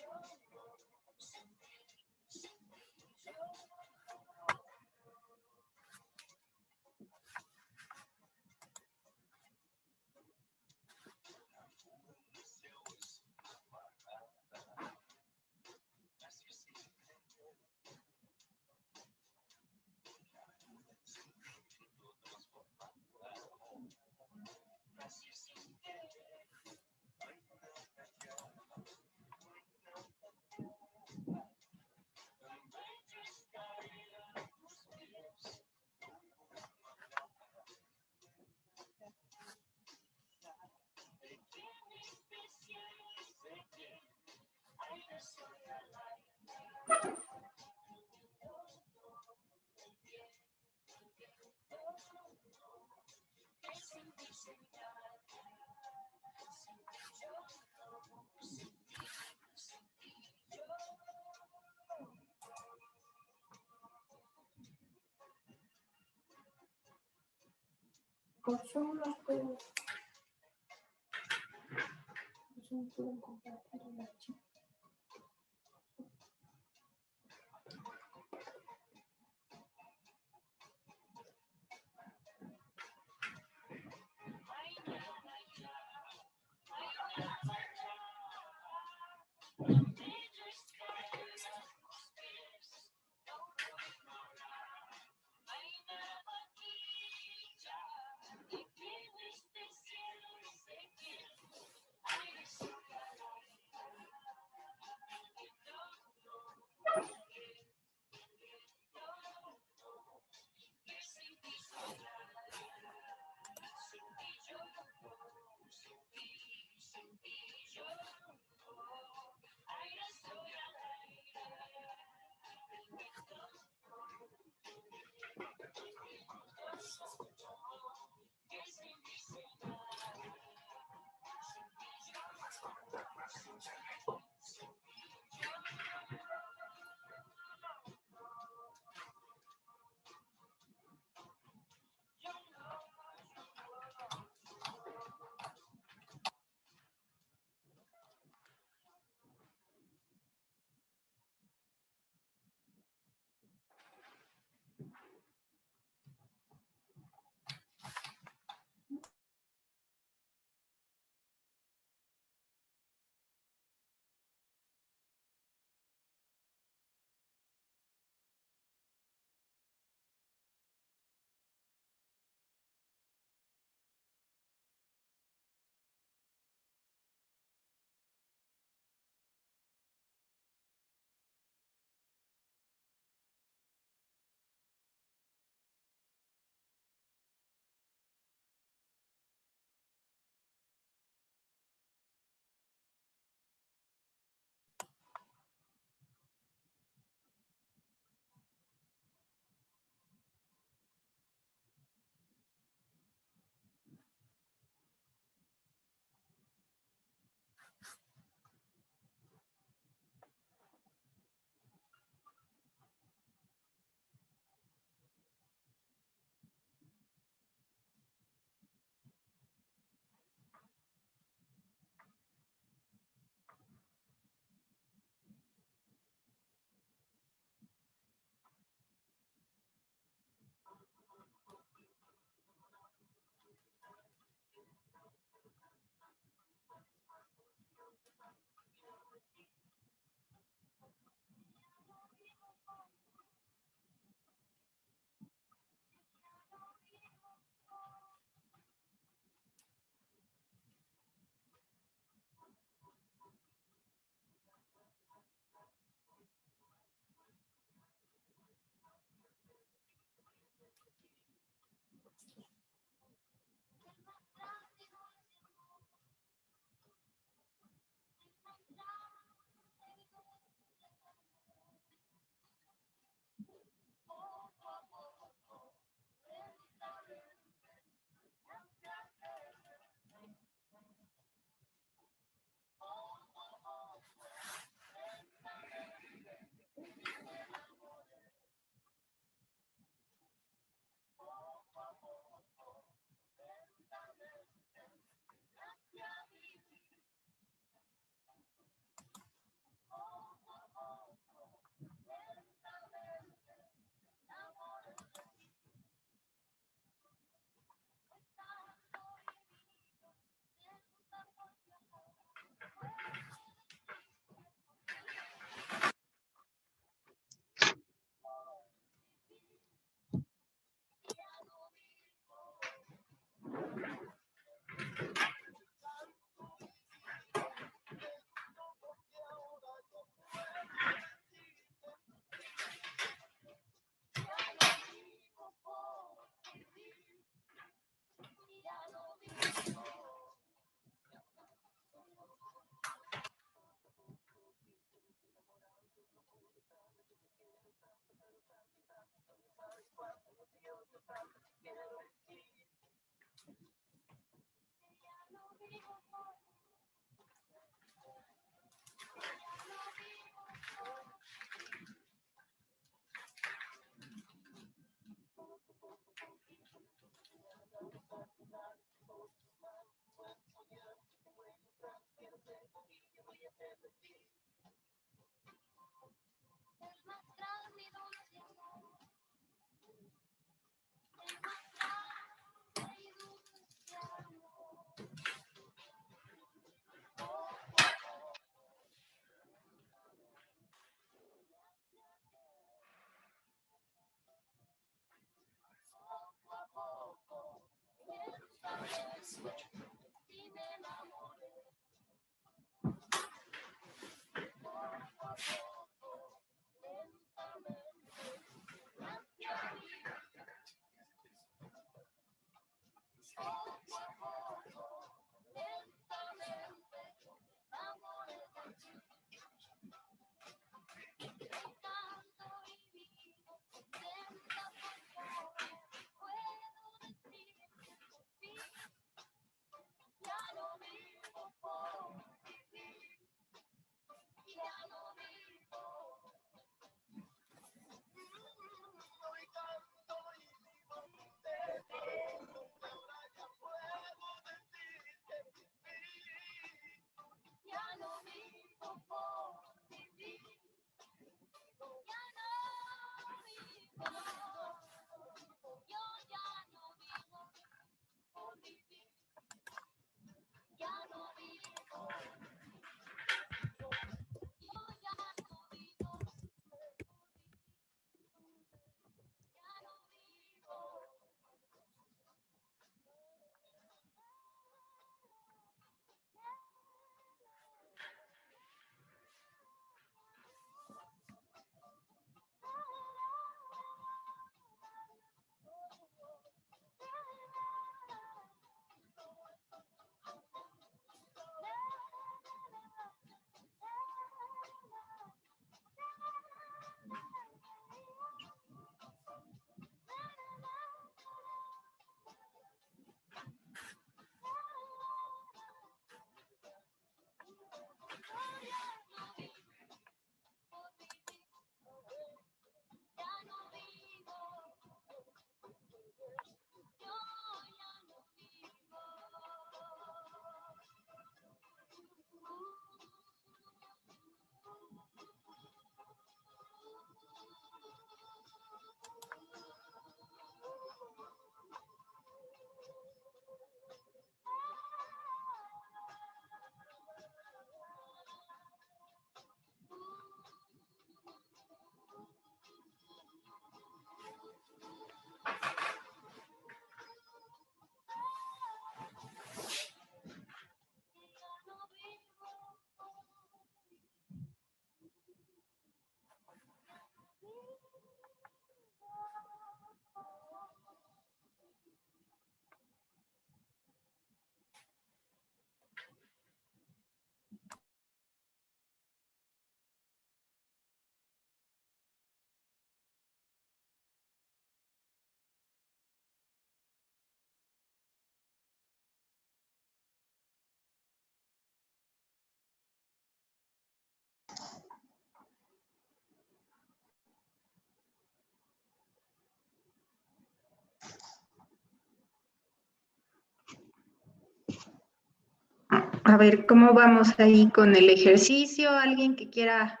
A ver, ¿cómo vamos ahí con el ejercicio? ¿Alguien que quiera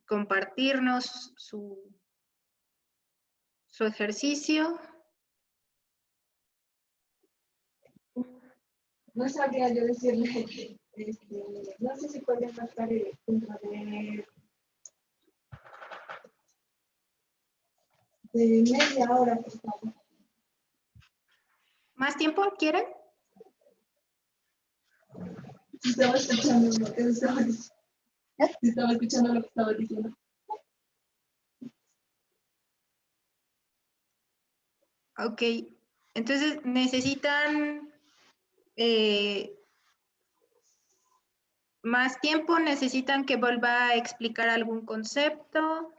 compartirnos su ejercicio? No sabría yo decirle, no sé si podría pasar dentro de media hora, por favor. ¿Más tiempo quieren? Estaba escuchando lo que estaba diciendo. Estaba escuchando lo que estaba diciendo. Ok, entonces necesitan más tiempo, necesitan que vuelva a explicar algún concepto.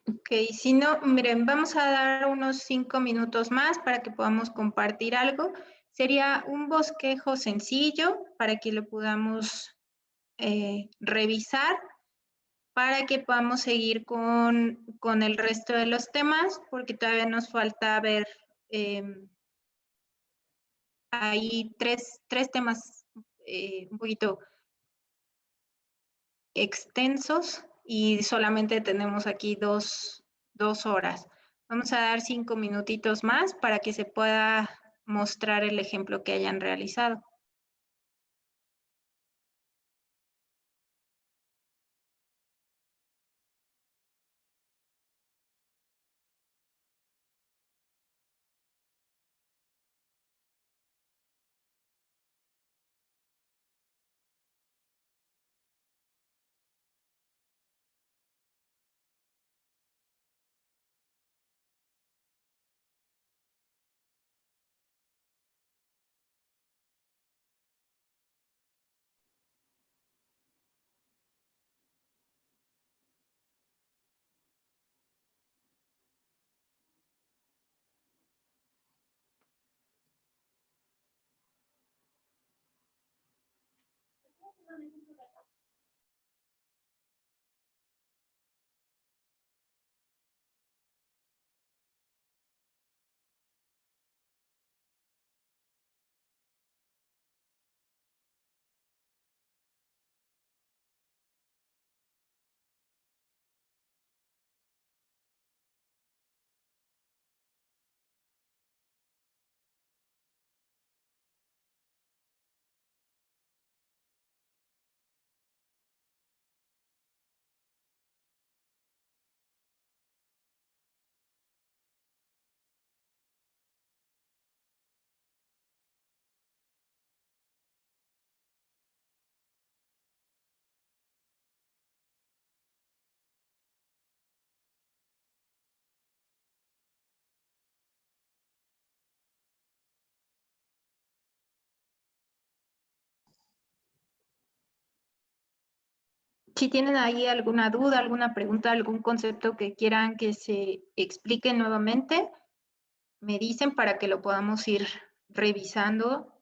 Ok, si no, miren, vamos a dar unos 5 minutos más para que podamos compartir algo. Sería un bosquejo sencillo para que lo podamos revisar, para que podamos seguir con el resto de los temas, porque todavía nos falta ver ahí tres temas un poquito extensos y solamente tenemos aquí dos horas. Vamos a dar 5 minutitos más para que se pueda mostrar el ejemplo que hayan realizado. Si tienen ahí alguna duda, alguna pregunta, algún concepto que quieran que se explique nuevamente, me dicen para que lo podamos ir revisando.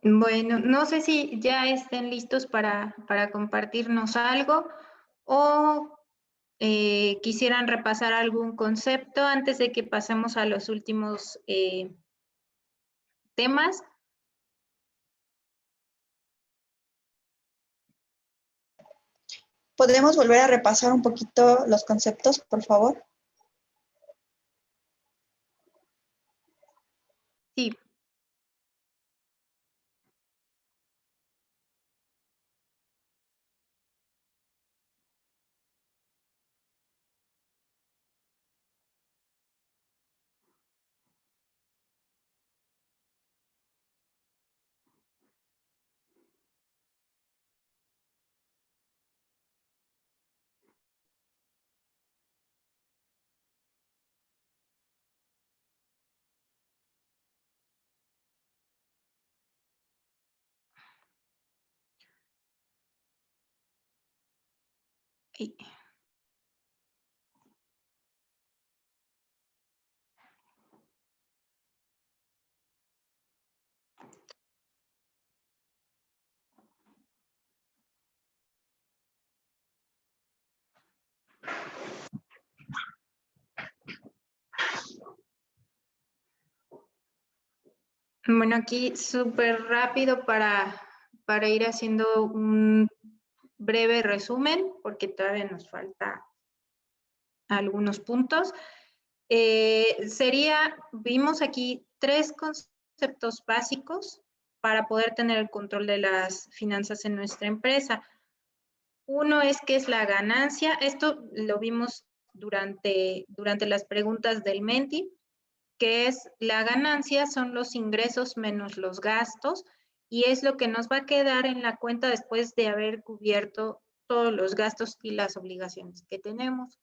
Bueno, no sé si ya estén listos para compartirnos algo o quisieran repasar algún concepto antes de que pasemos a los últimos temas. ¿Podemos volver a repasar un poquito los conceptos, por favor? Sí. Sí. Bueno, aquí súper rápido para ir haciendo un breve resumen, porque todavía nos falta algunos puntos. Vimos aquí 3 conceptos básicos para poder tener el control de las finanzas en nuestra empresa. Uno es qué es la ganancia. Esto lo vimos durante las preguntas del Menti, que es la ganancia son los ingresos menos los gastos y es lo que nos va a quedar en la cuenta después de haber cubierto todos los gastos y las obligaciones que tenemos.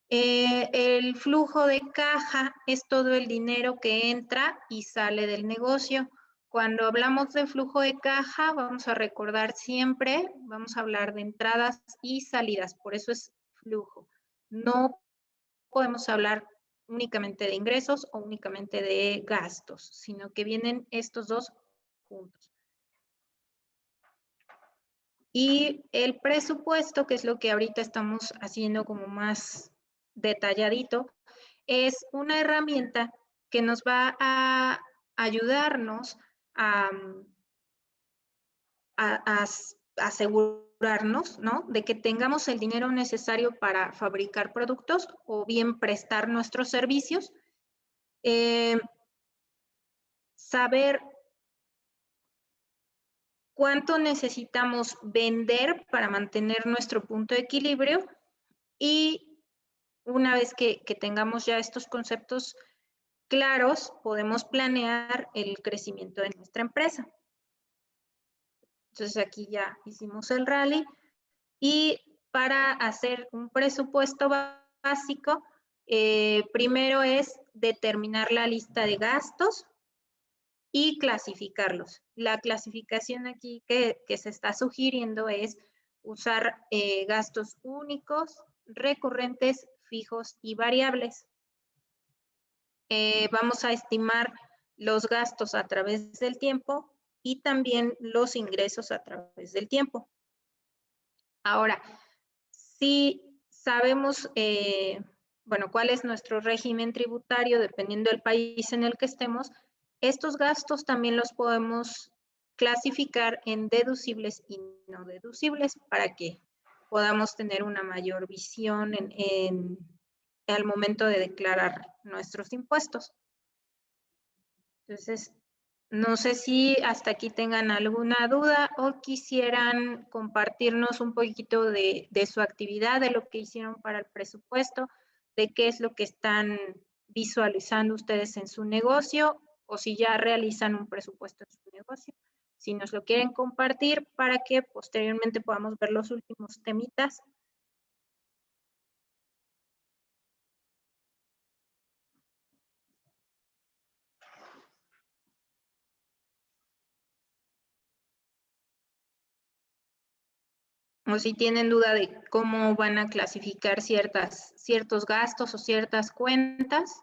El flujo de caja es todo el dinero que entra y sale del negocio. Cuando hablamos de flujo de caja, vamos a recordar siempre, vamos a hablar de entradas y salidas, por eso es flujo. No podemos hablar únicamente de ingresos o únicamente de gastos, sino que vienen estos dos juntos. Y el presupuesto, que es lo que ahorita estamos haciendo como más detalladito, es una herramienta que nos va a ayudarnos a asegurarnos, ¿no?, de que tengamos el dinero necesario para fabricar productos o bien prestar nuestros servicios. Saber cuánto necesitamos vender para mantener nuestro punto de equilibrio y una vez que tengamos ya estos conceptos claros, podemos planear el crecimiento de nuestra empresa. Entonces aquí ya hicimos el rally y para hacer un presupuesto básico, primero es determinar la lista de gastos y clasificarlos. La clasificación aquí que se está sugiriendo es usar gastos únicos, recurrentes, fijos y variables. Vamos a estimar los gastos a través del tiempo y también los ingresos a través del tiempo. Ahora, si sabemos, bueno, cuál es nuestro régimen tributario, dependiendo del país en el que estemos, estos gastos también los podemos clasificar en deducibles y no deducibles para que podamos tener una mayor visión al momento de declarar nuestros impuestos. Entonces, no sé si hasta aquí tengan alguna duda o quisieran compartirnos un poquito de su actividad, de lo que hicieron para el presupuesto, de qué es lo que están visualizando ustedes en su negocio o si ya realizan un presupuesto en su negocio. Si nos lo quieren compartir para que posteriormente podamos ver los últimos temitas. O si tienen duda de cómo van a clasificar ciertos gastos o ciertas cuentas.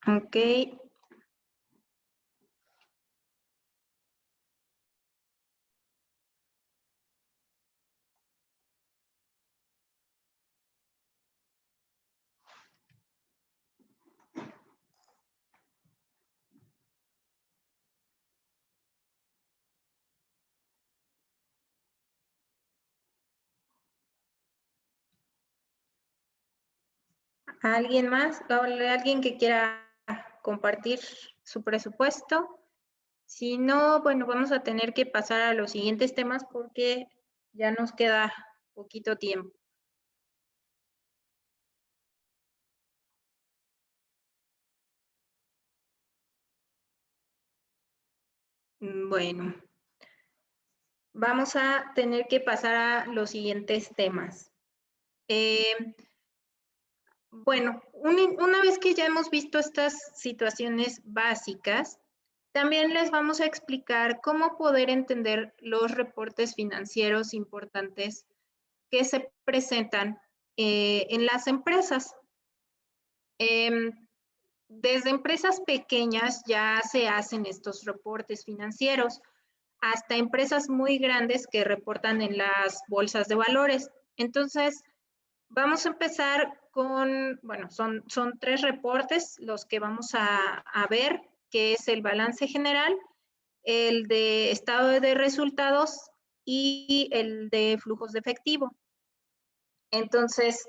Ok. ¿Alguien más? ¿Alguien que quiera compartir su presupuesto? Si no, bueno, vamos a tener que pasar a los siguientes temas porque ya nos queda poquito tiempo. Bueno, vamos a tener que pasar a los siguientes temas. Bueno, una vez que ya hemos visto estas situaciones básicas, también les vamos a explicar cómo poder entender los reportes financieros importantes que se presentan en las empresas. Desde empresas pequeñas ya se hacen estos reportes financieros, hasta empresas muy grandes que reportan en las bolsas de valores. Entonces, vamos a empezar con, bueno, son 3 reportes los que vamos a ver, que es el balance general, el de estado de resultados y el de flujos de efectivo. Entonces,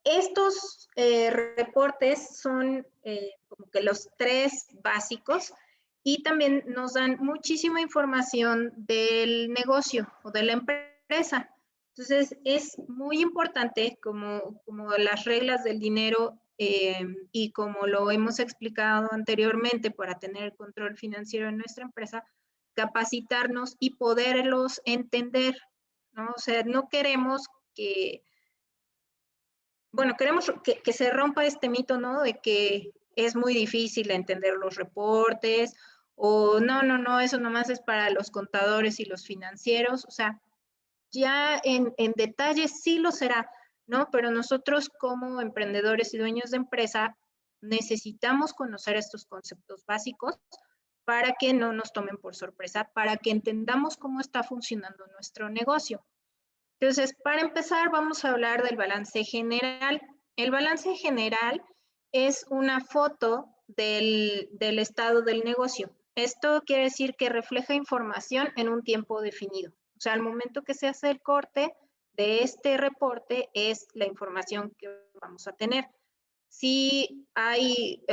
estos reportes son como que los 3 básicos y también nos dan muchísima información del negocio o de la empresa. Entonces, es muy importante, como las reglas del dinero y como lo hemos explicado anteriormente para tener el control financiero en nuestra empresa, capacitarnos y poderlos entender, ¿no? O sea, no queremos que, bueno, queremos que se rompa este mito, ¿no? De que es muy difícil entender los reportes o no, eso nomás es para los contadores y los financieros. O sea, ya en detalle sí lo será, ¿no? Pero nosotros como emprendedores y dueños de empresa necesitamos conocer estos conceptos básicos para que no nos tomen por sorpresa, para que entendamos cómo está funcionando nuestro negocio. Entonces, para empezar, vamos a hablar del balance general. El balance general es una foto del estado del negocio. Esto quiere decir que refleja información en un tiempo definido. O sea, al momento que se hace el corte de este reporte es la información que vamos a tener. Si hay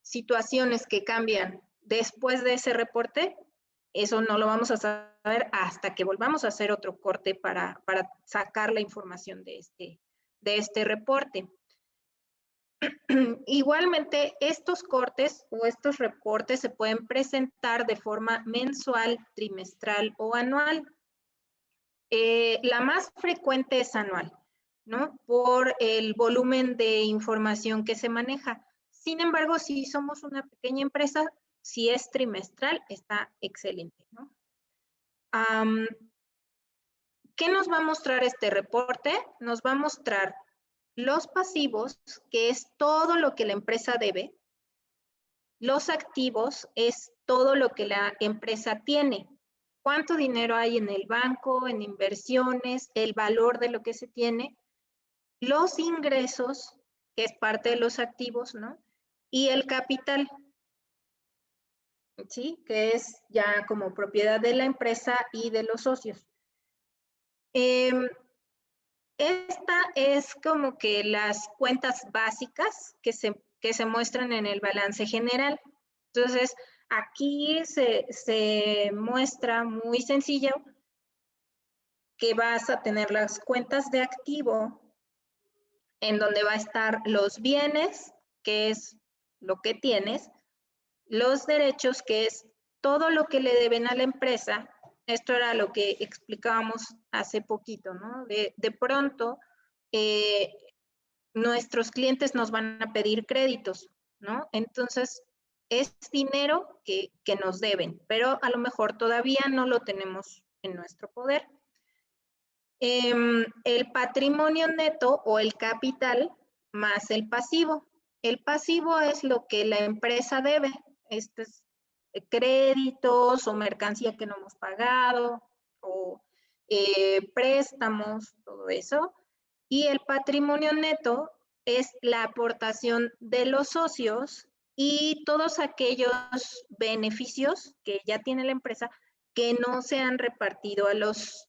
situaciones que cambian después de ese reporte, eso no lo vamos a saber hasta que volvamos a hacer otro corte para sacar la información de este reporte. Igualmente, estos cortes o estos reportes se pueden presentar de forma mensual, trimestral o anual. La más frecuente es anual, ¿no? Por el volumen de información que se maneja. Sin embargo, si somos una pequeña empresa, si es trimestral, está excelente, ¿no? ¿Qué nos va a mostrar este reporte? Nos va a mostrar los pasivos, que es todo lo que la empresa debe. Los activos es todo lo que la empresa tiene. ¿Cuánto dinero hay en el banco, en inversiones, el valor de lo que se tiene? Los ingresos, que es parte de los activos, ¿no? Y el capital, ¿sí? Que es ya como propiedad de la empresa y de los socios. Esta es como que las cuentas básicas que se muestran en el balance general. Entonces, aquí se muestra muy sencillo que vas a tener las cuentas de activo, en donde va a estar los bienes, que es lo que tienes, los derechos, que es todo lo que le deben a la empresa. Esto era lo que explicábamos hace poquito, ¿no? De pronto, nuestros clientes nos van a pedir créditos, ¿no? Entonces, es dinero que nos deben, pero a lo mejor todavía no lo tenemos en nuestro poder. El patrimonio neto o el capital más el pasivo. El pasivo es lo que la empresa debe. Este es créditos o mercancía que no hemos pagado o préstamos, todo eso. Y el patrimonio neto es la aportación de los socios y todos aquellos beneficios que ya tiene la empresa que no se han repartido a los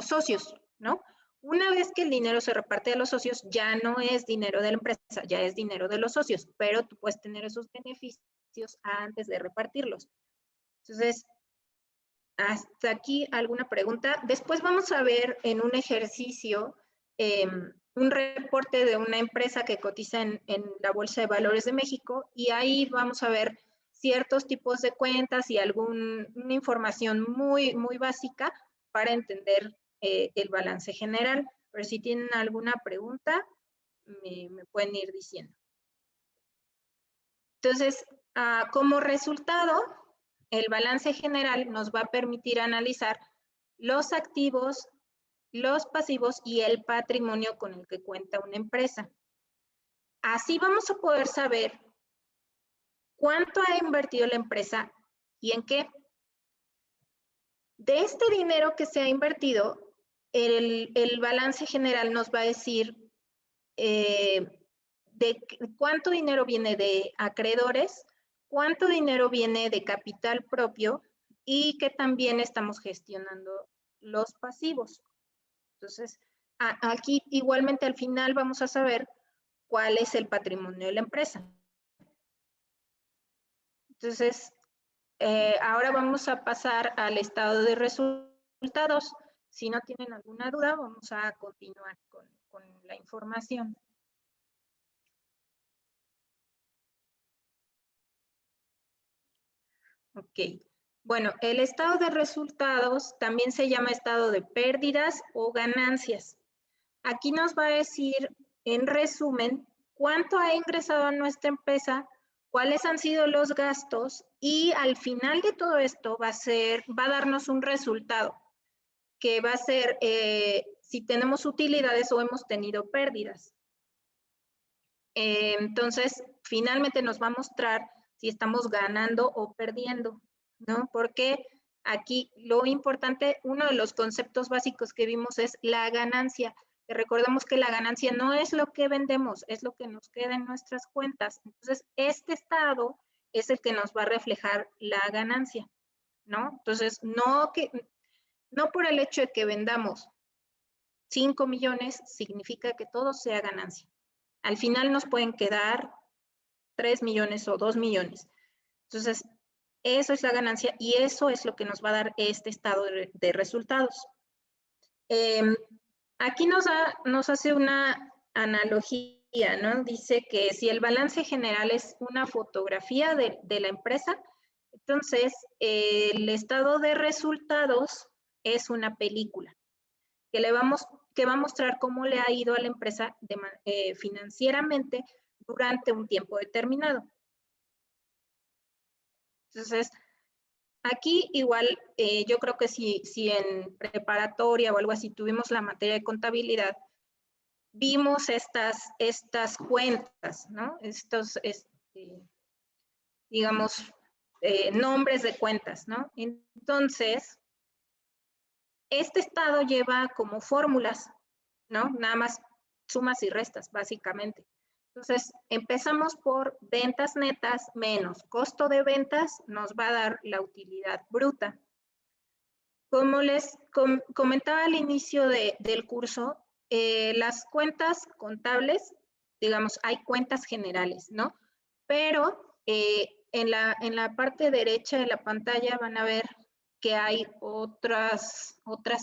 socios, ¿no? Una vez que el dinero se reparte a los socios, ya no es dinero de la empresa, ya es dinero de los socios, pero tú puedes tener esos beneficios antes de repartirlos. Entonces, hasta aquí alguna pregunta. Después vamos a ver en un ejercicio un reporte de una empresa que cotiza en la Bolsa de Valores de México y ahí vamos a ver ciertos tipos de cuentas y alguna información muy, muy básica para entender el balance general. Pero si tienen alguna pregunta, me pueden ir diciendo. Entonces, como resultado, el balance general nos va a permitir analizar los activos, los pasivos y el patrimonio con el que cuenta una empresa. Así vamos a poder saber cuánto ha invertido la empresa y en qué. De este dinero que se ha invertido, el balance general nos va a decir de cuánto dinero viene de acreedores, cuánto dinero viene de capital propio y que también estamos gestionando los pasivos. Entonces, aquí igualmente al final vamos a saber cuál es el patrimonio de la empresa. Entonces, ahora vamos a pasar al estado de resultados. Si no tienen alguna duda, vamos a continuar con la información. Ok. Bueno, el estado de resultados también se llama estado de pérdidas o ganancias. Aquí nos va a decir, en resumen, cuánto ha ingresado a nuestra empresa, cuáles han sido los gastos y al final de todo esto va a darnos un resultado que va a ser si tenemos utilidades o hemos tenido pérdidas. Entonces, finalmente nos va a mostrar si estamos ganando o perdiendo, ¿no? Porque aquí lo importante, uno de los conceptos básicos que vimos es la ganancia. Recordemos que la ganancia no es lo que vendemos, es lo que nos queda en nuestras cuentas. Entonces, este estado es el que nos va a reflejar la ganancia, ¿no? Entonces, no por el hecho de que vendamos 5 millones significa que todo sea ganancia. Al final nos pueden quedar 3 millones o 2 millones. Entonces, eso es la ganancia y eso es lo que nos va a dar este estado de resultados. Aquí nos hace una analogía, ¿no? Dice que si el balance general es una fotografía de la empresa, entonces el estado de resultados es una película que va a mostrar cómo le ha ido a la empresa financieramente durante un tiempo determinado. Entonces, aquí igual yo creo que si en preparatoria o algo así tuvimos la materia de contabilidad, vimos estas cuentas, ¿no? Estos, digamos, nombres de cuentas, ¿no? Entonces, este estado lleva como fórmulas, ¿no? Nada más sumas y restas, básicamente. Entonces, empezamos por ventas netas menos costo de ventas, nos va a dar la utilidad bruta. Como les comentaba al inicio del curso, las cuentas contables, digamos, hay cuentas generales, ¿no? Pero en la parte derecha de la pantalla van a ver que hay otras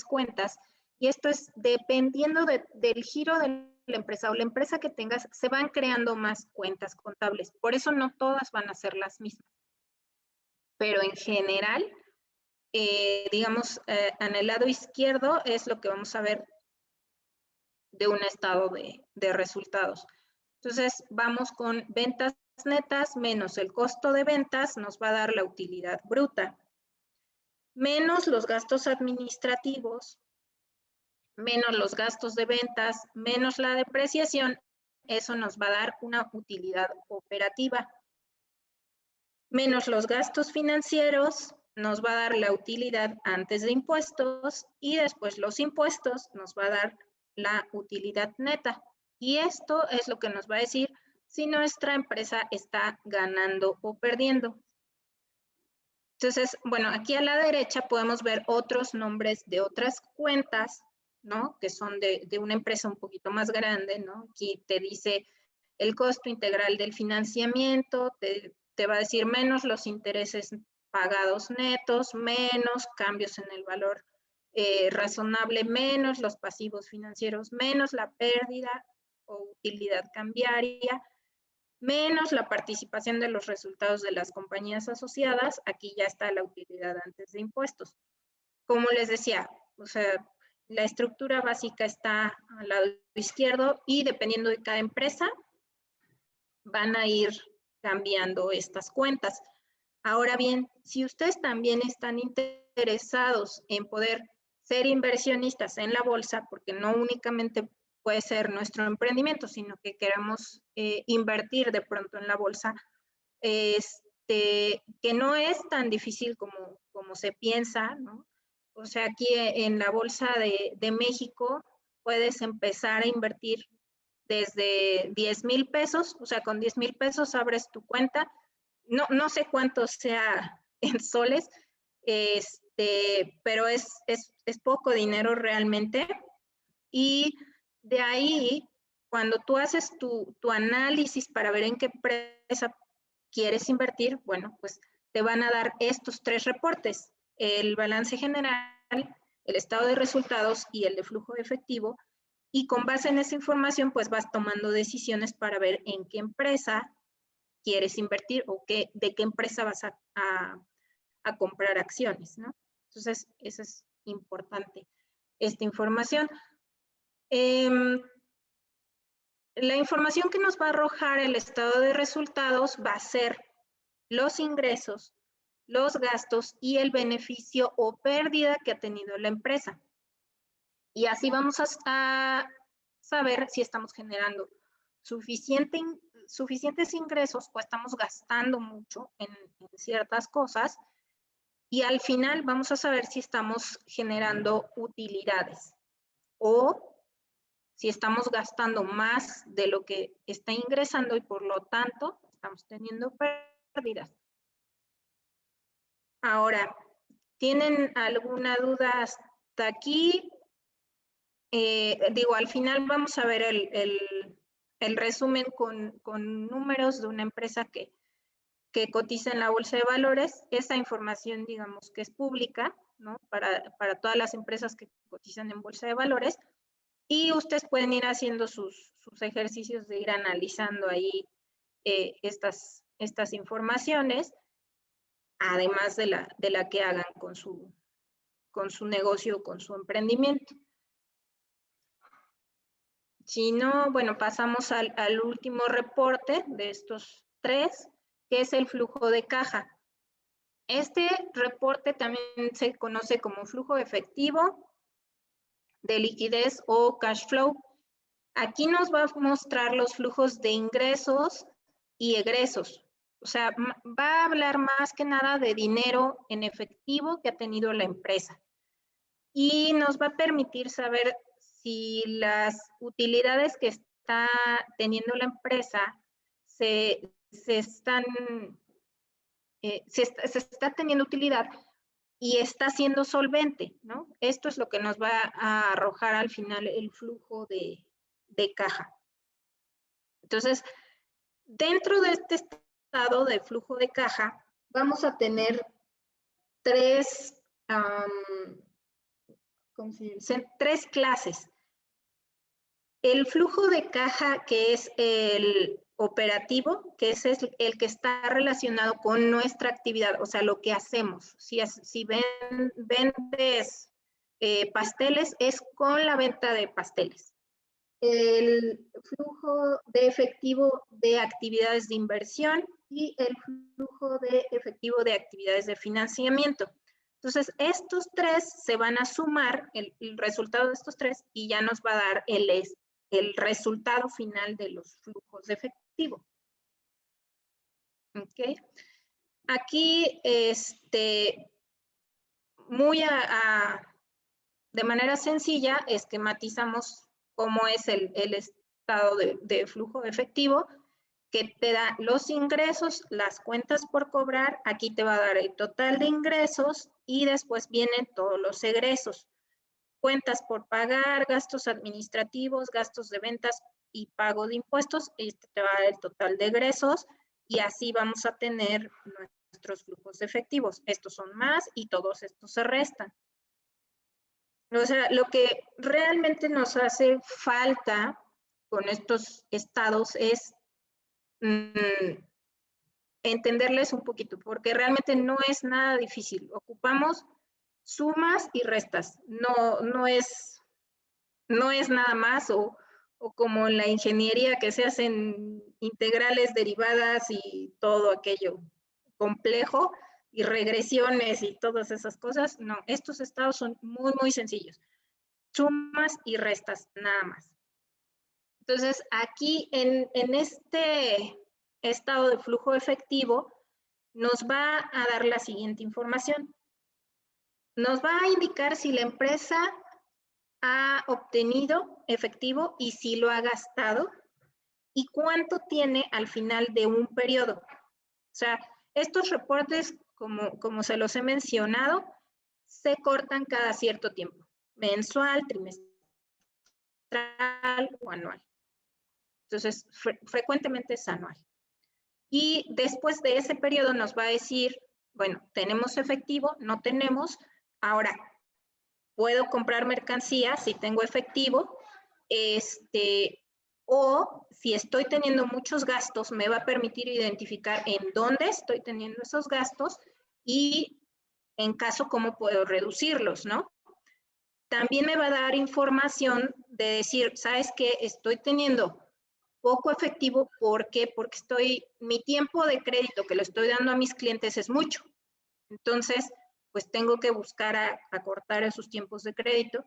cuentas y esto es dependiendo del giro de la empresa o la empresa que tengas, se van creando más cuentas contables. Por eso no todas van a ser las mismas. Pero en general, digamos, en el lado izquierdo es lo que vamos a ver de un estado de resultados. Entonces, vamos con ventas netas menos el costo de ventas, nos va a dar la utilidad bruta, menos los gastos administrativos, menos los gastos de ventas, menos la depreciación eso nos va a dar una utilidad operativa. Menos los gastos financieros, nos va a dar la utilidad antes de impuestos y después los impuestos nos va a dar la utilidad neta. Y esto es lo que nos va a decir si nuestra empresa está ganando o perdiendo. Entonces, bueno, aquí a la derecha podemos ver otros nombres de otras cuentas, ¿no? Que son de una empresa un poquito más grande, ¿no? Aquí te dice el costo integral del financiamiento, te va a decir menos los intereses pagados netos, menos cambios en el valor razonable, menos los pasivos financieros, menos la pérdida o utilidad cambiaria, menos la participación de los resultados de las compañías asociadas. Aquí ya está la utilidad antes de impuestos. Como les decía, o sea, la estructura básica está al lado izquierdo y dependiendo de cada empresa, van a ir cambiando estas cuentas. Ahora bien, si ustedes también están interesados en poder ser inversionistas en la bolsa, porque no únicamente puede ser nuestro emprendimiento, sino que queremos invertir de pronto en la bolsa, que no es tan difícil como se piensa, ¿no? O sea, aquí en la Bolsa de México puedes empezar a invertir desde 10,000 pesos, o sea, con 10,000 pesos abres tu cuenta. No sé cuánto sea en soles, pero es poco dinero realmente. Y de ahí, cuando tú haces tu análisis para ver en qué empresa quieres invertir, bueno, pues te van a dar estos 3 reportes: el balance general, el estado de resultados y el de flujo de efectivo. Y con base en esa información, pues vas tomando decisiones para ver en qué empresa quieres invertir o de qué empresa vas a comprar acciones, ¿no? Entonces, eso es importante, esta información. La información que nos va a arrojar el estado de resultados va a ser los ingresos, los gastos y el beneficio o pérdida que ha tenido la empresa. Y así vamos a saber si estamos generando suficientes ingresos o estamos gastando mucho en ciertas cosas. Y al final vamos a saber si estamos generando utilidades o si estamos gastando más de lo que está ingresando y por lo tanto estamos teniendo pérdidas. Ahora, ¿tienen alguna duda hasta aquí? Al final vamos a ver el resumen con números de una empresa que cotiza en la bolsa de valores. Esa información, digamos, que es pública, ¿no? Para todas las empresas que cotizan en bolsa de valores. Y ustedes pueden ir haciendo sus ejercicios de ir analizando ahí estas informaciones, además de la que hagan con su negocio, con su emprendimiento. Si no, bueno, pasamos al último reporte de estos 3, que es el flujo de caja. Este reporte también se conoce como flujo efectivo, de liquidez o cash flow. Aquí nos va a mostrar los flujos de ingresos y egresos. O sea, va a hablar más que nada de dinero en efectivo que ha tenido la empresa. Y nos va a permitir saber si las utilidades que está teniendo la empresa se está teniendo utilidad y está siendo solvente, ¿no? Esto es lo que nos va a arrojar al final el flujo de caja. Entonces, dentro de este estado de flujo de caja, vamos a tener 3 clases. El flujo de caja, que es el operativo, que es el que está relacionado con nuestra actividad, o sea, lo que hacemos. Si vendes pasteles, es con la venta de pasteles. El flujo de efectivo de actividades de inversión y el flujo de efectivo de actividades de financiamiento. Entonces, estos 3 se van a sumar, el resultado de estos 3, y ya nos va a dar el el resultado final de los flujos de efectivo. ¿Ok? Aquí, de manera sencilla, esquematizamos cómo es el estado de flujo de efectivo, que te da los ingresos, las cuentas por cobrar, aquí te va a dar el total de ingresos y después vienen todos los egresos. Cuentas por pagar, gastos administrativos, gastos de ventas y pago de impuestos, este te va a dar el total de egresos y así vamos a tener nuestros flujos efectivos. Estos son más y todos estos se restan. O sea, lo que realmente nos hace falta con estos estados es entenderles un poquito, porque realmente no es nada difícil. Ocupamos sumas y restas. No es nada más o como en la ingeniería que se hacen integrales, derivadas y todo aquello complejo y regresiones y todas esas cosas. No, estos estados son muy, muy sencillos. Sumas y restas, nada más. Entonces, aquí en este estado de flujo efectivo, nos va a dar la siguiente información. Nos va a indicar si la empresa ha obtenido efectivo y si lo ha gastado y cuánto tiene al final de un periodo. O sea, estos reportes, como se los he mencionado, se cortan cada cierto tiempo, mensual, trimestral o anual. Entonces, frecuentemente es anual. Y después de ese periodo nos va a decir, bueno, tenemos efectivo, no tenemos, ahora puedo comprar mercancía si tengo efectivo, o si estoy teniendo muchos gastos, me va a permitir identificar en dónde estoy teniendo esos gastos y en caso cómo puedo reducirlos, ¿no? También me va a dar información de decir, ¿sabes qué? Estoy teniendo poco efectivo, ¿por qué? Porque mi tiempo de crédito que lo estoy dando a mis clientes es mucho. Entonces, pues tengo que buscar acortar esos tiempos de crédito.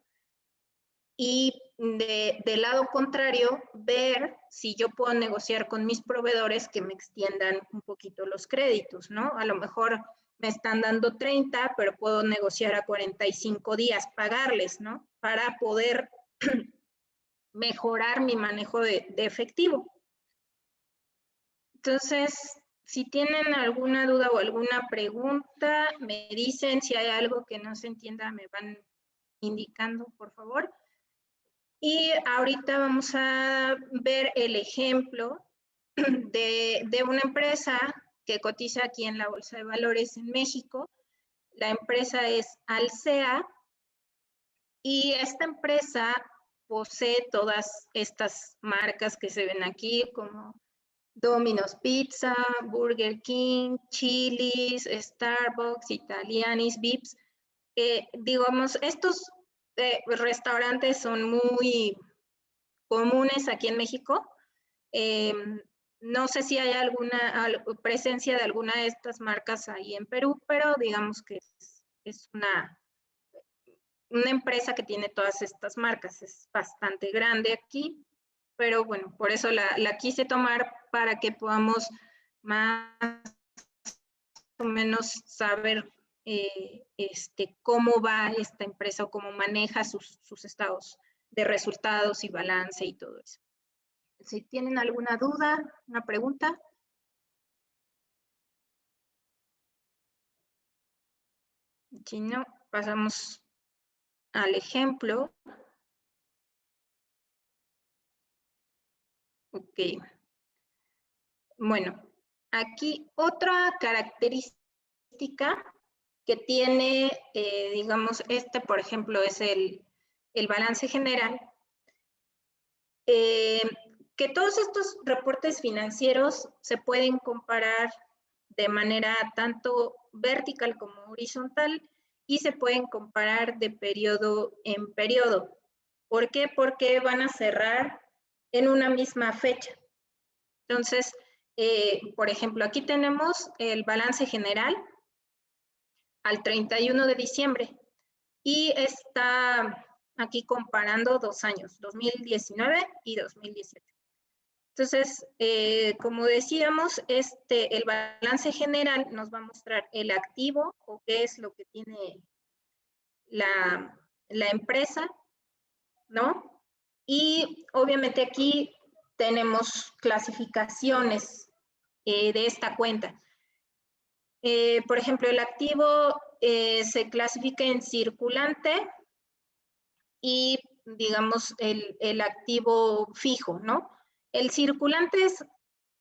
Y del lado contrario, ver si yo puedo negociar con mis proveedores que me extiendan un poquito los créditos, ¿no? A lo mejor me están dando 30, pero puedo negociar a 45 días, pagarles, ¿no? Para poder mejorar mi manejo de efectivo. Entonces, si tienen alguna duda o alguna pregunta, me dicen. Si hay algo que no se entienda, me van indicando, por favor. Y ahorita vamos a ver el ejemplo de una empresa que cotiza aquí en la Bolsa de Valores en México. La empresa es Alsea y esta empresa posee todas estas marcas que se ven aquí, como Domino's Pizza, Burger King, Chili's, Starbucks, Italianis, Vips. Digamos, estos restaurantes son muy comunes aquí en México. No sé si hay alguna presencia de alguna de estas marcas ahí en Perú, pero digamos que es una empresa que tiene todas estas marcas. Es bastante grande aquí, pero bueno, por eso la quise tomar para que podamos más o menos saber cómo va esta empresa o cómo maneja sus estados de resultados y balance y todo eso. Si tienen alguna duda, una pregunta. Si no, pasamos al ejemplo. Ok. Bueno, aquí otra característica que tiene, digamos, por ejemplo, es el balance general. Que todos estos reportes financieros se pueden comparar de manera tanto vertical como horizontal y se pueden comparar de periodo en periodo. ¿Por qué? Porque van a cerrar en una misma fecha. Entonces, por ejemplo, aquí tenemos el balance general al 31 de diciembre y está aquí comparando 2 años, 2019 y 2018. Entonces, como decíamos, el balance general nos va a mostrar el activo o qué es lo que tiene la empresa, ¿no? Y obviamente aquí tenemos clasificaciones de esta cuenta. Por ejemplo, el activo se clasifica en circulante y, digamos, el activo fijo, ¿no? El circulante es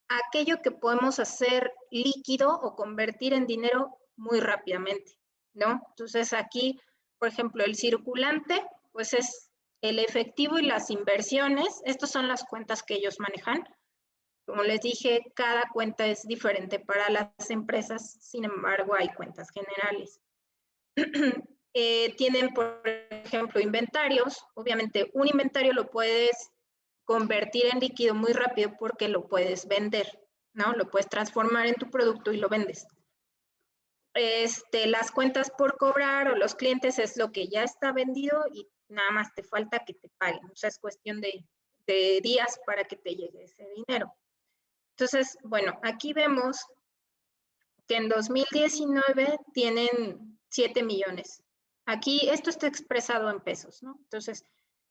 aquello que podemos hacer líquido o convertir en dinero muy rápidamente, ¿no? Entonces aquí, por ejemplo, el circulante, pues es el efectivo y las inversiones. Estas son las cuentas que ellos manejan. Como les dije, cada cuenta es diferente para las empresas, sin embargo, hay cuentas generales. Tienen, por ejemplo, inventarios. Obviamente, un inventario lo puedes convertir en líquido muy rápido porque lo puedes vender, ¿no? Lo puedes transformar en tu producto y lo vendes. Las cuentas por cobrar o los clientes es lo que ya está vendido y nada más te falta que te paguen. O sea, es cuestión de días para que te llegue ese dinero. Entonces, bueno, aquí vemos que en 2019 tienen 7 millones. Aquí esto está expresado en pesos, ¿no? Entonces,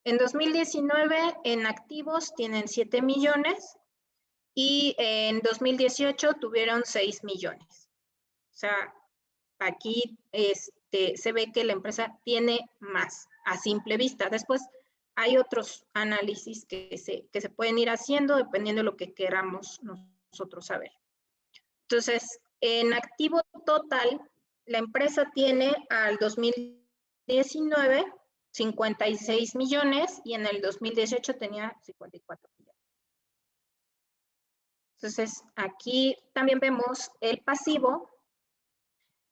en 2019 en activos tienen 7 millones y en 2018 tuvieron 6 millones. O sea, aquí se ve que la empresa tiene más a simple vista. Después hay otros análisis que se pueden ir haciendo dependiendo de lo que queramos nosotros saber. Entonces, en activo total, la empresa tiene al 2019 56 millones y en el 2018 tenía 54 millones. Entonces, aquí también vemos el pasivo.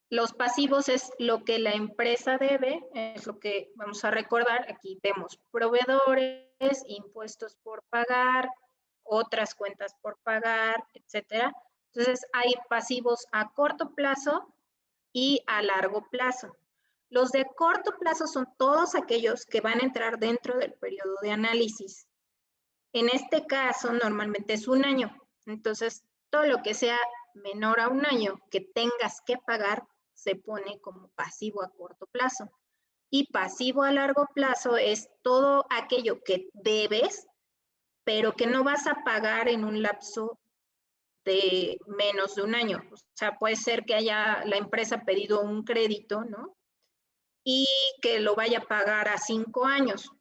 Los pasivos es lo que la empresa debe, es lo que vamos a recordar. Aquí vemos proveedores, impuestos por pagar, otras cuentas por pagar, etcétera. Entonces, hay pasivos a corto plazo y a largo plazo. Los de corto plazo son todos aquellos que van a entrar dentro del periodo de análisis. En este caso, normalmente es 1 año. Entonces, todo lo que sea menor a 1 año que tengas que pagar se pone como pasivo a corto plazo. Y pasivo a largo plazo es todo aquello que debes, pero que no vas a pagar en un lapso de menos de 1 año. O sea, puede ser que haya la empresa pedido un crédito, ¿no? Y que lo vaya a pagar a 5 años.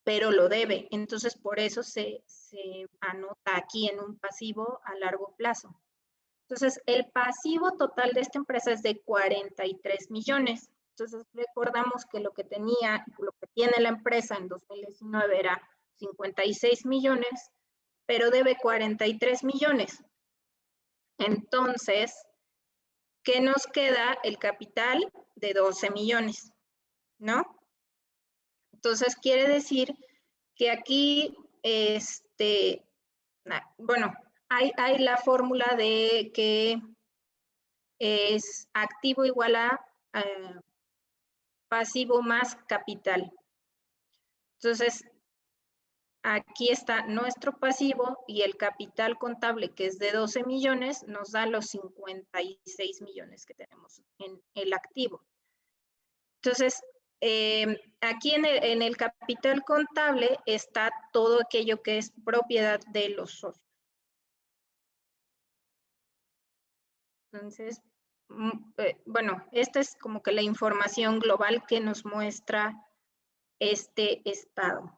Pero lo debe. Entonces, por eso se anota aquí en un pasivo a largo plazo. Entonces, el pasivo total de esta empresa es de 43 millones. Entonces, recordamos que lo que tiene la empresa en 2019 era 56 millones, pero debe 43 millones. Entonces, ¿qué nos queda? El capital de 12 millones, ¿no? Entonces, quiere decir que aquí, bueno, hay la fórmula de que es activo igual a pasivo más capital. Entonces, aquí está nuestro pasivo y el capital contable, que es de 12 millones, nos da los 56 millones que tenemos en el activo. Entonces, aquí en el capital contable está todo aquello que es propiedad de los socios. Entonces, bueno, esta es como que la información global que nos muestra este estado.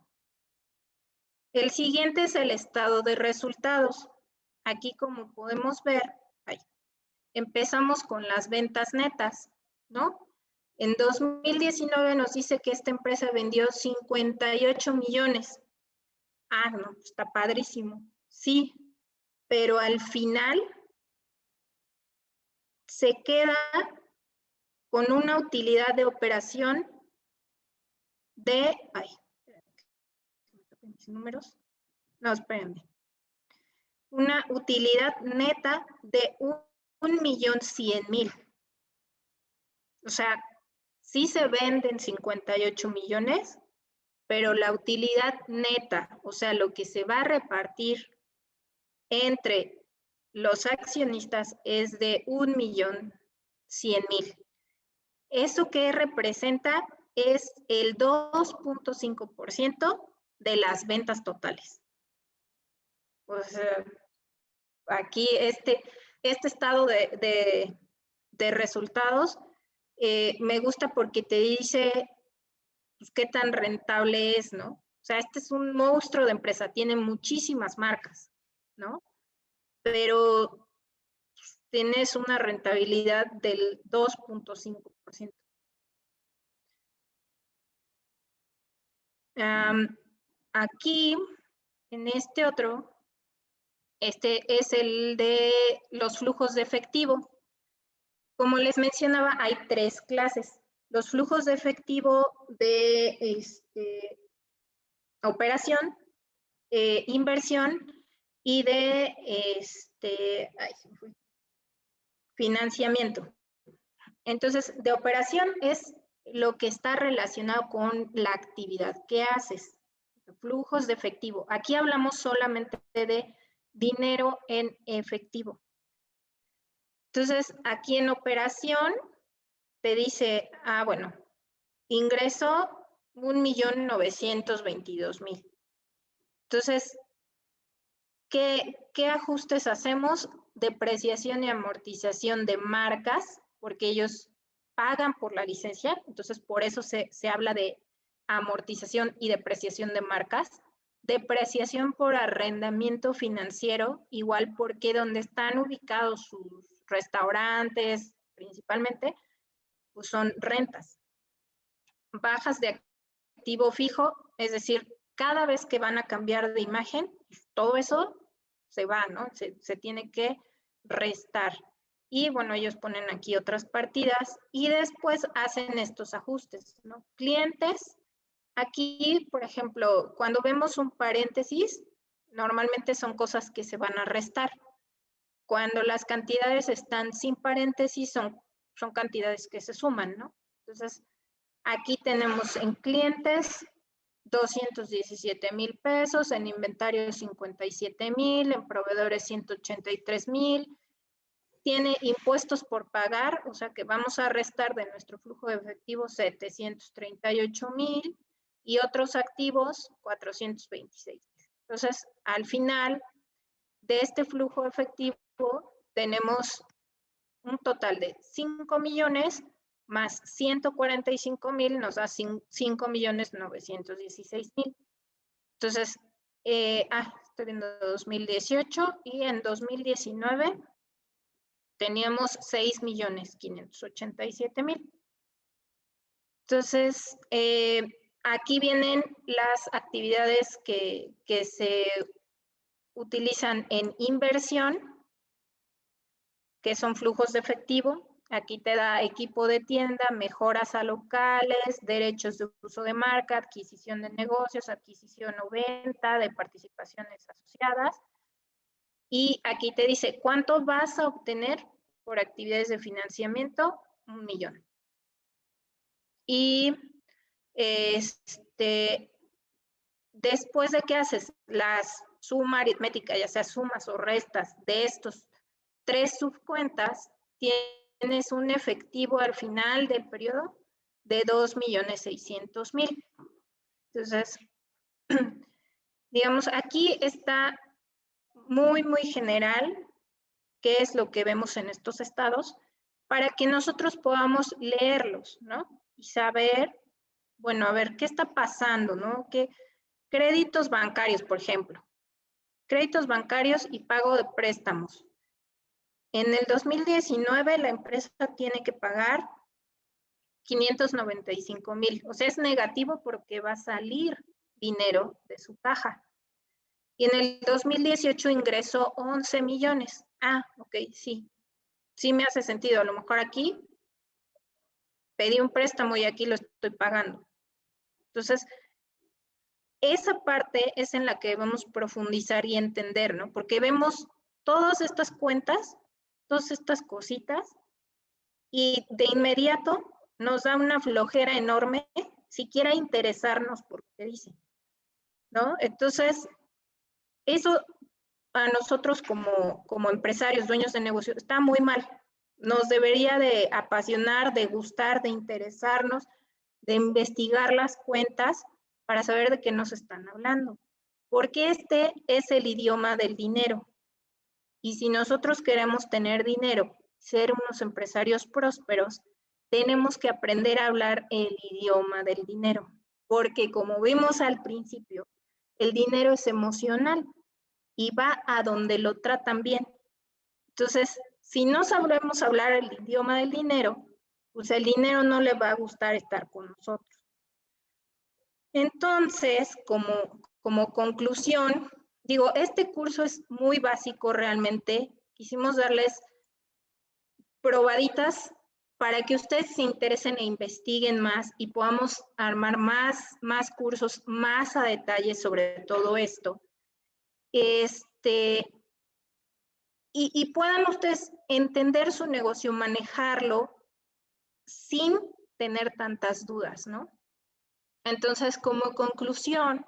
El siguiente es el estado de resultados. Aquí, como podemos ver, empezamos con las ventas netas, ¿no? En 2019 nos dice que esta empresa vendió 58 millones. No, está padrísimo. Sí, pero al final se queda con una utilidad de operación de, números, no, espérenme, una utilidad neta de 1.100.000. O sea, sí se venden 58 millones, pero la utilidad neta, o sea, lo que se va a repartir entre los accionistas es de 1.100.000. ¿Eso que representa? Es el 2.5% de las ventas totales. O sea, aquí este estado de resultados me gusta porque te dice pues, qué tan rentable es, ¿no? O sea, este es un monstruo de empresa, tiene muchísimas marcas, ¿no? Pero pues, tienes una rentabilidad del 2.5%. Aquí, en este otro, este es el de los flujos de efectivo. Como les mencionaba, hay 3 clases. Los flujos de efectivo de operación, inversión y de financiamiento. Entonces, de operación es lo que está relacionado con la actividad que haces. Flujos de efectivo. Aquí hablamos solamente de dinero en efectivo. Entonces, aquí en operación te dice, bueno, ingreso 1.922.000. Entonces, ¿qué ajustes hacemos? Depreciación y amortización de marcas, porque ellos pagan por la licencia, entonces por eso se habla de amortización y depreciación de marcas. Depreciación por arrendamiento financiero, igual porque donde están ubicados sus restaurantes, principalmente, pues son rentas. Bajas de activo fijo, es decir, cada vez que van a cambiar de imagen, todo eso se va, ¿no? Se tiene que restar. Y bueno, ellos ponen aquí otras partidas y después hacen estos ajustes, ¿no? Clientes, aquí, por ejemplo, cuando vemos un paréntesis, normalmente son cosas que se van a restar. Cuando las cantidades están sin paréntesis, son cantidades que se suman, ¿no? Entonces, aquí tenemos en clientes 217.000 pesos, en inventario 57.000, en proveedores 183.000. Tiene impuestos por pagar, o sea que vamos a restar de nuestro flujo de efectivo 738.000 y otros activos 426. Entonces, al final de este flujo efectivo tenemos un total de 5 millones más 145.000 nos da 5.916.000. Entonces, estoy viendo 2018 y en 2019 teníamos 6.587.000. Entonces, aquí vienen las actividades que se utilizan en inversión, que son flujos de efectivo. Aquí te da equipo de tienda, mejoras a locales, derechos de uso de marca, adquisición de negocios, adquisición o venta de participaciones asociadas. Y aquí te dice, ¿cuánto vas a obtener por actividades de financiamiento? 1 millón. Y después de que haces la suma aritmética, ya sea sumas o restas de estos 3 subcuentas, tienes un efectivo al final del periodo de 2.600.000. Entonces, digamos, aquí está muy, muy general qué es lo que vemos en estos estados para que nosotros podamos leerlos, ¿no? Y saber, bueno, a ver, ¿qué está pasando, no? ¿Qué créditos bancarios, por ejemplo? Créditos bancarios y pago de préstamos. En el 2019 la empresa tiene que pagar 595.000, o sea, es negativo porque va a salir dinero de su caja. Y en el 2018 ingresó 11 millones. Ok, sí me hace sentido. A lo mejor aquí pedí un préstamo y aquí lo estoy pagando. Entonces, esa parte es en la que debemos profundizar y entender, ¿no? Porque vemos todas estas cuentas, todas estas cositas, y de inmediato nos da una flojera enorme siquiera interesarnos por lo que dice, ¿no? Entonces, eso a nosotros como empresarios, dueños de negocio, está muy mal. Nos debería de apasionar, de gustar, de interesarnos, de investigar las cuentas para saber de qué nos están hablando. Porque este es el idioma del dinero. Y si nosotros queremos tener dinero, ser unos empresarios prósperos, tenemos que aprender a hablar el idioma del dinero. Porque como vimos al principio, el dinero es emocional y va a donde lo tratan bien. Entonces, si no sabemos hablar el idioma del dinero, pues el dinero no le va a gustar estar con nosotros. Entonces, como conclusión, digo, este curso es muy básico realmente. Quisimos darles probaditas para que ustedes se interesen e investiguen más y podamos armar más cursos, más a detalle sobre todo esto. Y puedan ustedes entender su negocio, manejarlo sin tener tantas dudas, ¿no? Entonces, como conclusión,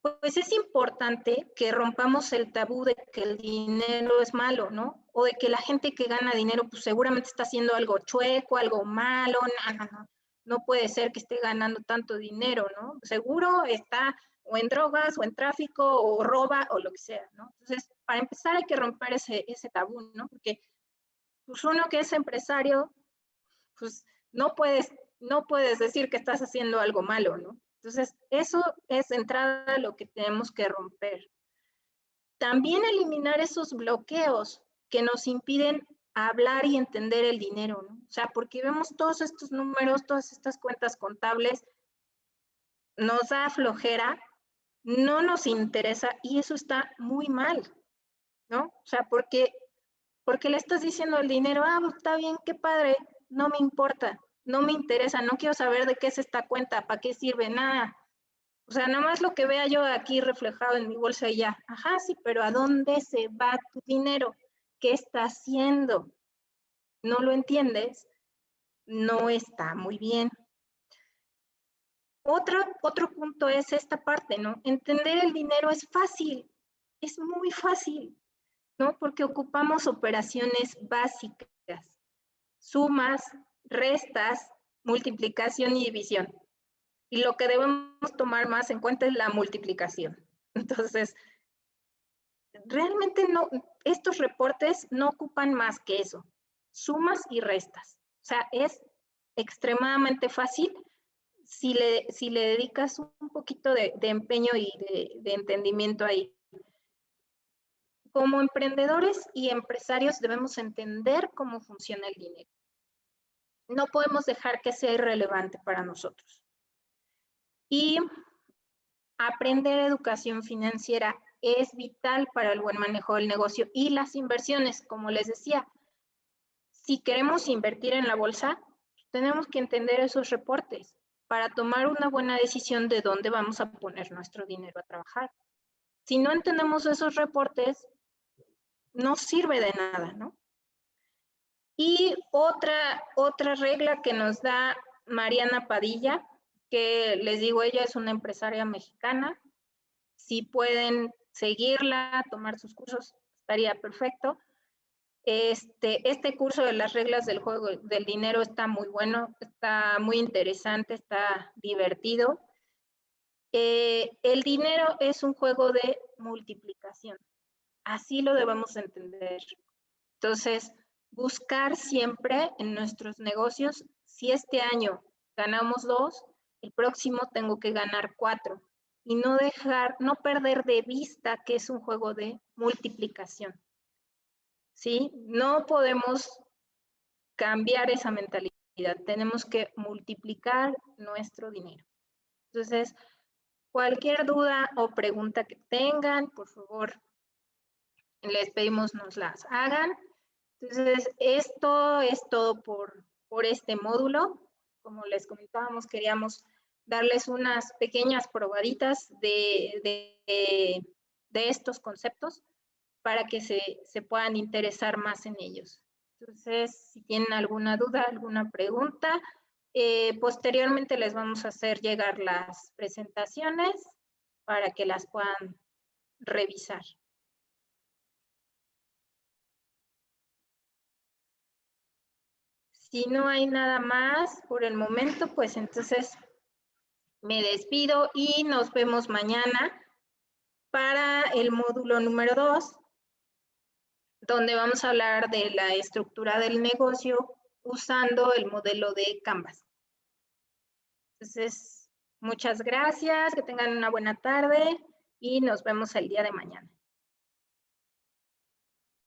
pues es importante que rompamos el tabú de que el dinero es malo, ¿no? O de que la gente que gana dinero, pues seguramente está haciendo algo chueco, algo malo, no puede ser que esté ganando tanto dinero, ¿no? Seguro está o en drogas, o en tráfico, o roba, o lo que sea, ¿no? Entonces, para empezar hay que romper ese tabú, ¿no? Porque pues uno que es empresario, pues no puedes decir que estás haciendo algo malo, ¿no? Entonces, eso es de entrada lo que tenemos que romper. También eliminar esos bloqueos que nos impiden hablar y entender el dinero, ¿no? O sea, porque vemos todos estos números, todas estas cuentas contables, nos da flojera, no nos interesa y eso está muy mal, ¿no? O sea, porque le estás diciendo al dinero, está bien, qué padre, no me importa, no me interesa, no quiero saber de qué es esta cuenta, para qué sirve, nada. O sea, nada más lo que vea yo aquí reflejado en mi bolsa y ya. Ajá, sí, pero ¿a dónde se va tu dinero? ¿Qué está haciendo? ¿No lo entiendes? No está muy bien. Otro punto es esta parte, ¿no? Entender el dinero es fácil, es muy fácil, ¿no? Porque ocupamos operaciones básicas, sumas, restas, multiplicación y división. Y lo que debemos tomar más en cuenta es la multiplicación. Entonces, realmente no, estos reportes no ocupan más que eso, sumas y restas. O sea, es extremadamente fácil si le dedicas un poquito de empeño y de entendimiento ahí. Como emprendedores y empresarios debemos entender cómo funciona el dinero. No podemos dejar que sea irrelevante para nosotros. Y aprender educación financiera es vital para el buen manejo del negocio y las inversiones, como les decía. Si queremos invertir en la bolsa, tenemos que entender esos reportes para tomar una buena decisión de dónde vamos a poner nuestro dinero a trabajar. Si no entendemos esos reportes, no sirve de nada, ¿no? Y otra regla que nos da Mariana Padilla, que les digo, ella es una empresaria mexicana. Si pueden seguirla, tomar sus cursos, estaría perfecto. Este curso de las reglas del juego del dinero está muy bueno, está muy interesante, está divertido. El dinero es un juego de multiplicación. Así lo debemos entender. Entonces, buscar siempre en nuestros negocios, si este año ganamos 2, el próximo tengo que ganar 4. Y no perder de vista que es un juego de multiplicación. ¿Sí? No podemos cambiar esa mentalidad. Tenemos que multiplicar nuestro dinero. Entonces, cualquier duda o pregunta que tengan, por favor, les pedimos nos las hagan. Entonces, esto es todo por este módulo. Como les comentábamos, queríamos darles unas pequeñas probaditas de estos conceptos para que se puedan interesar más en ellos. Entonces, si tienen alguna duda, alguna pregunta, Posteriormente les vamos a hacer llegar las presentaciones para que las puedan revisar. Si no hay nada más por el momento, pues entonces me despido y nos vemos mañana para el módulo número 2, donde vamos a hablar de la estructura del negocio usando el modelo de Canvas. Entonces, muchas gracias, que tengan una buena tarde y nos vemos el día de mañana.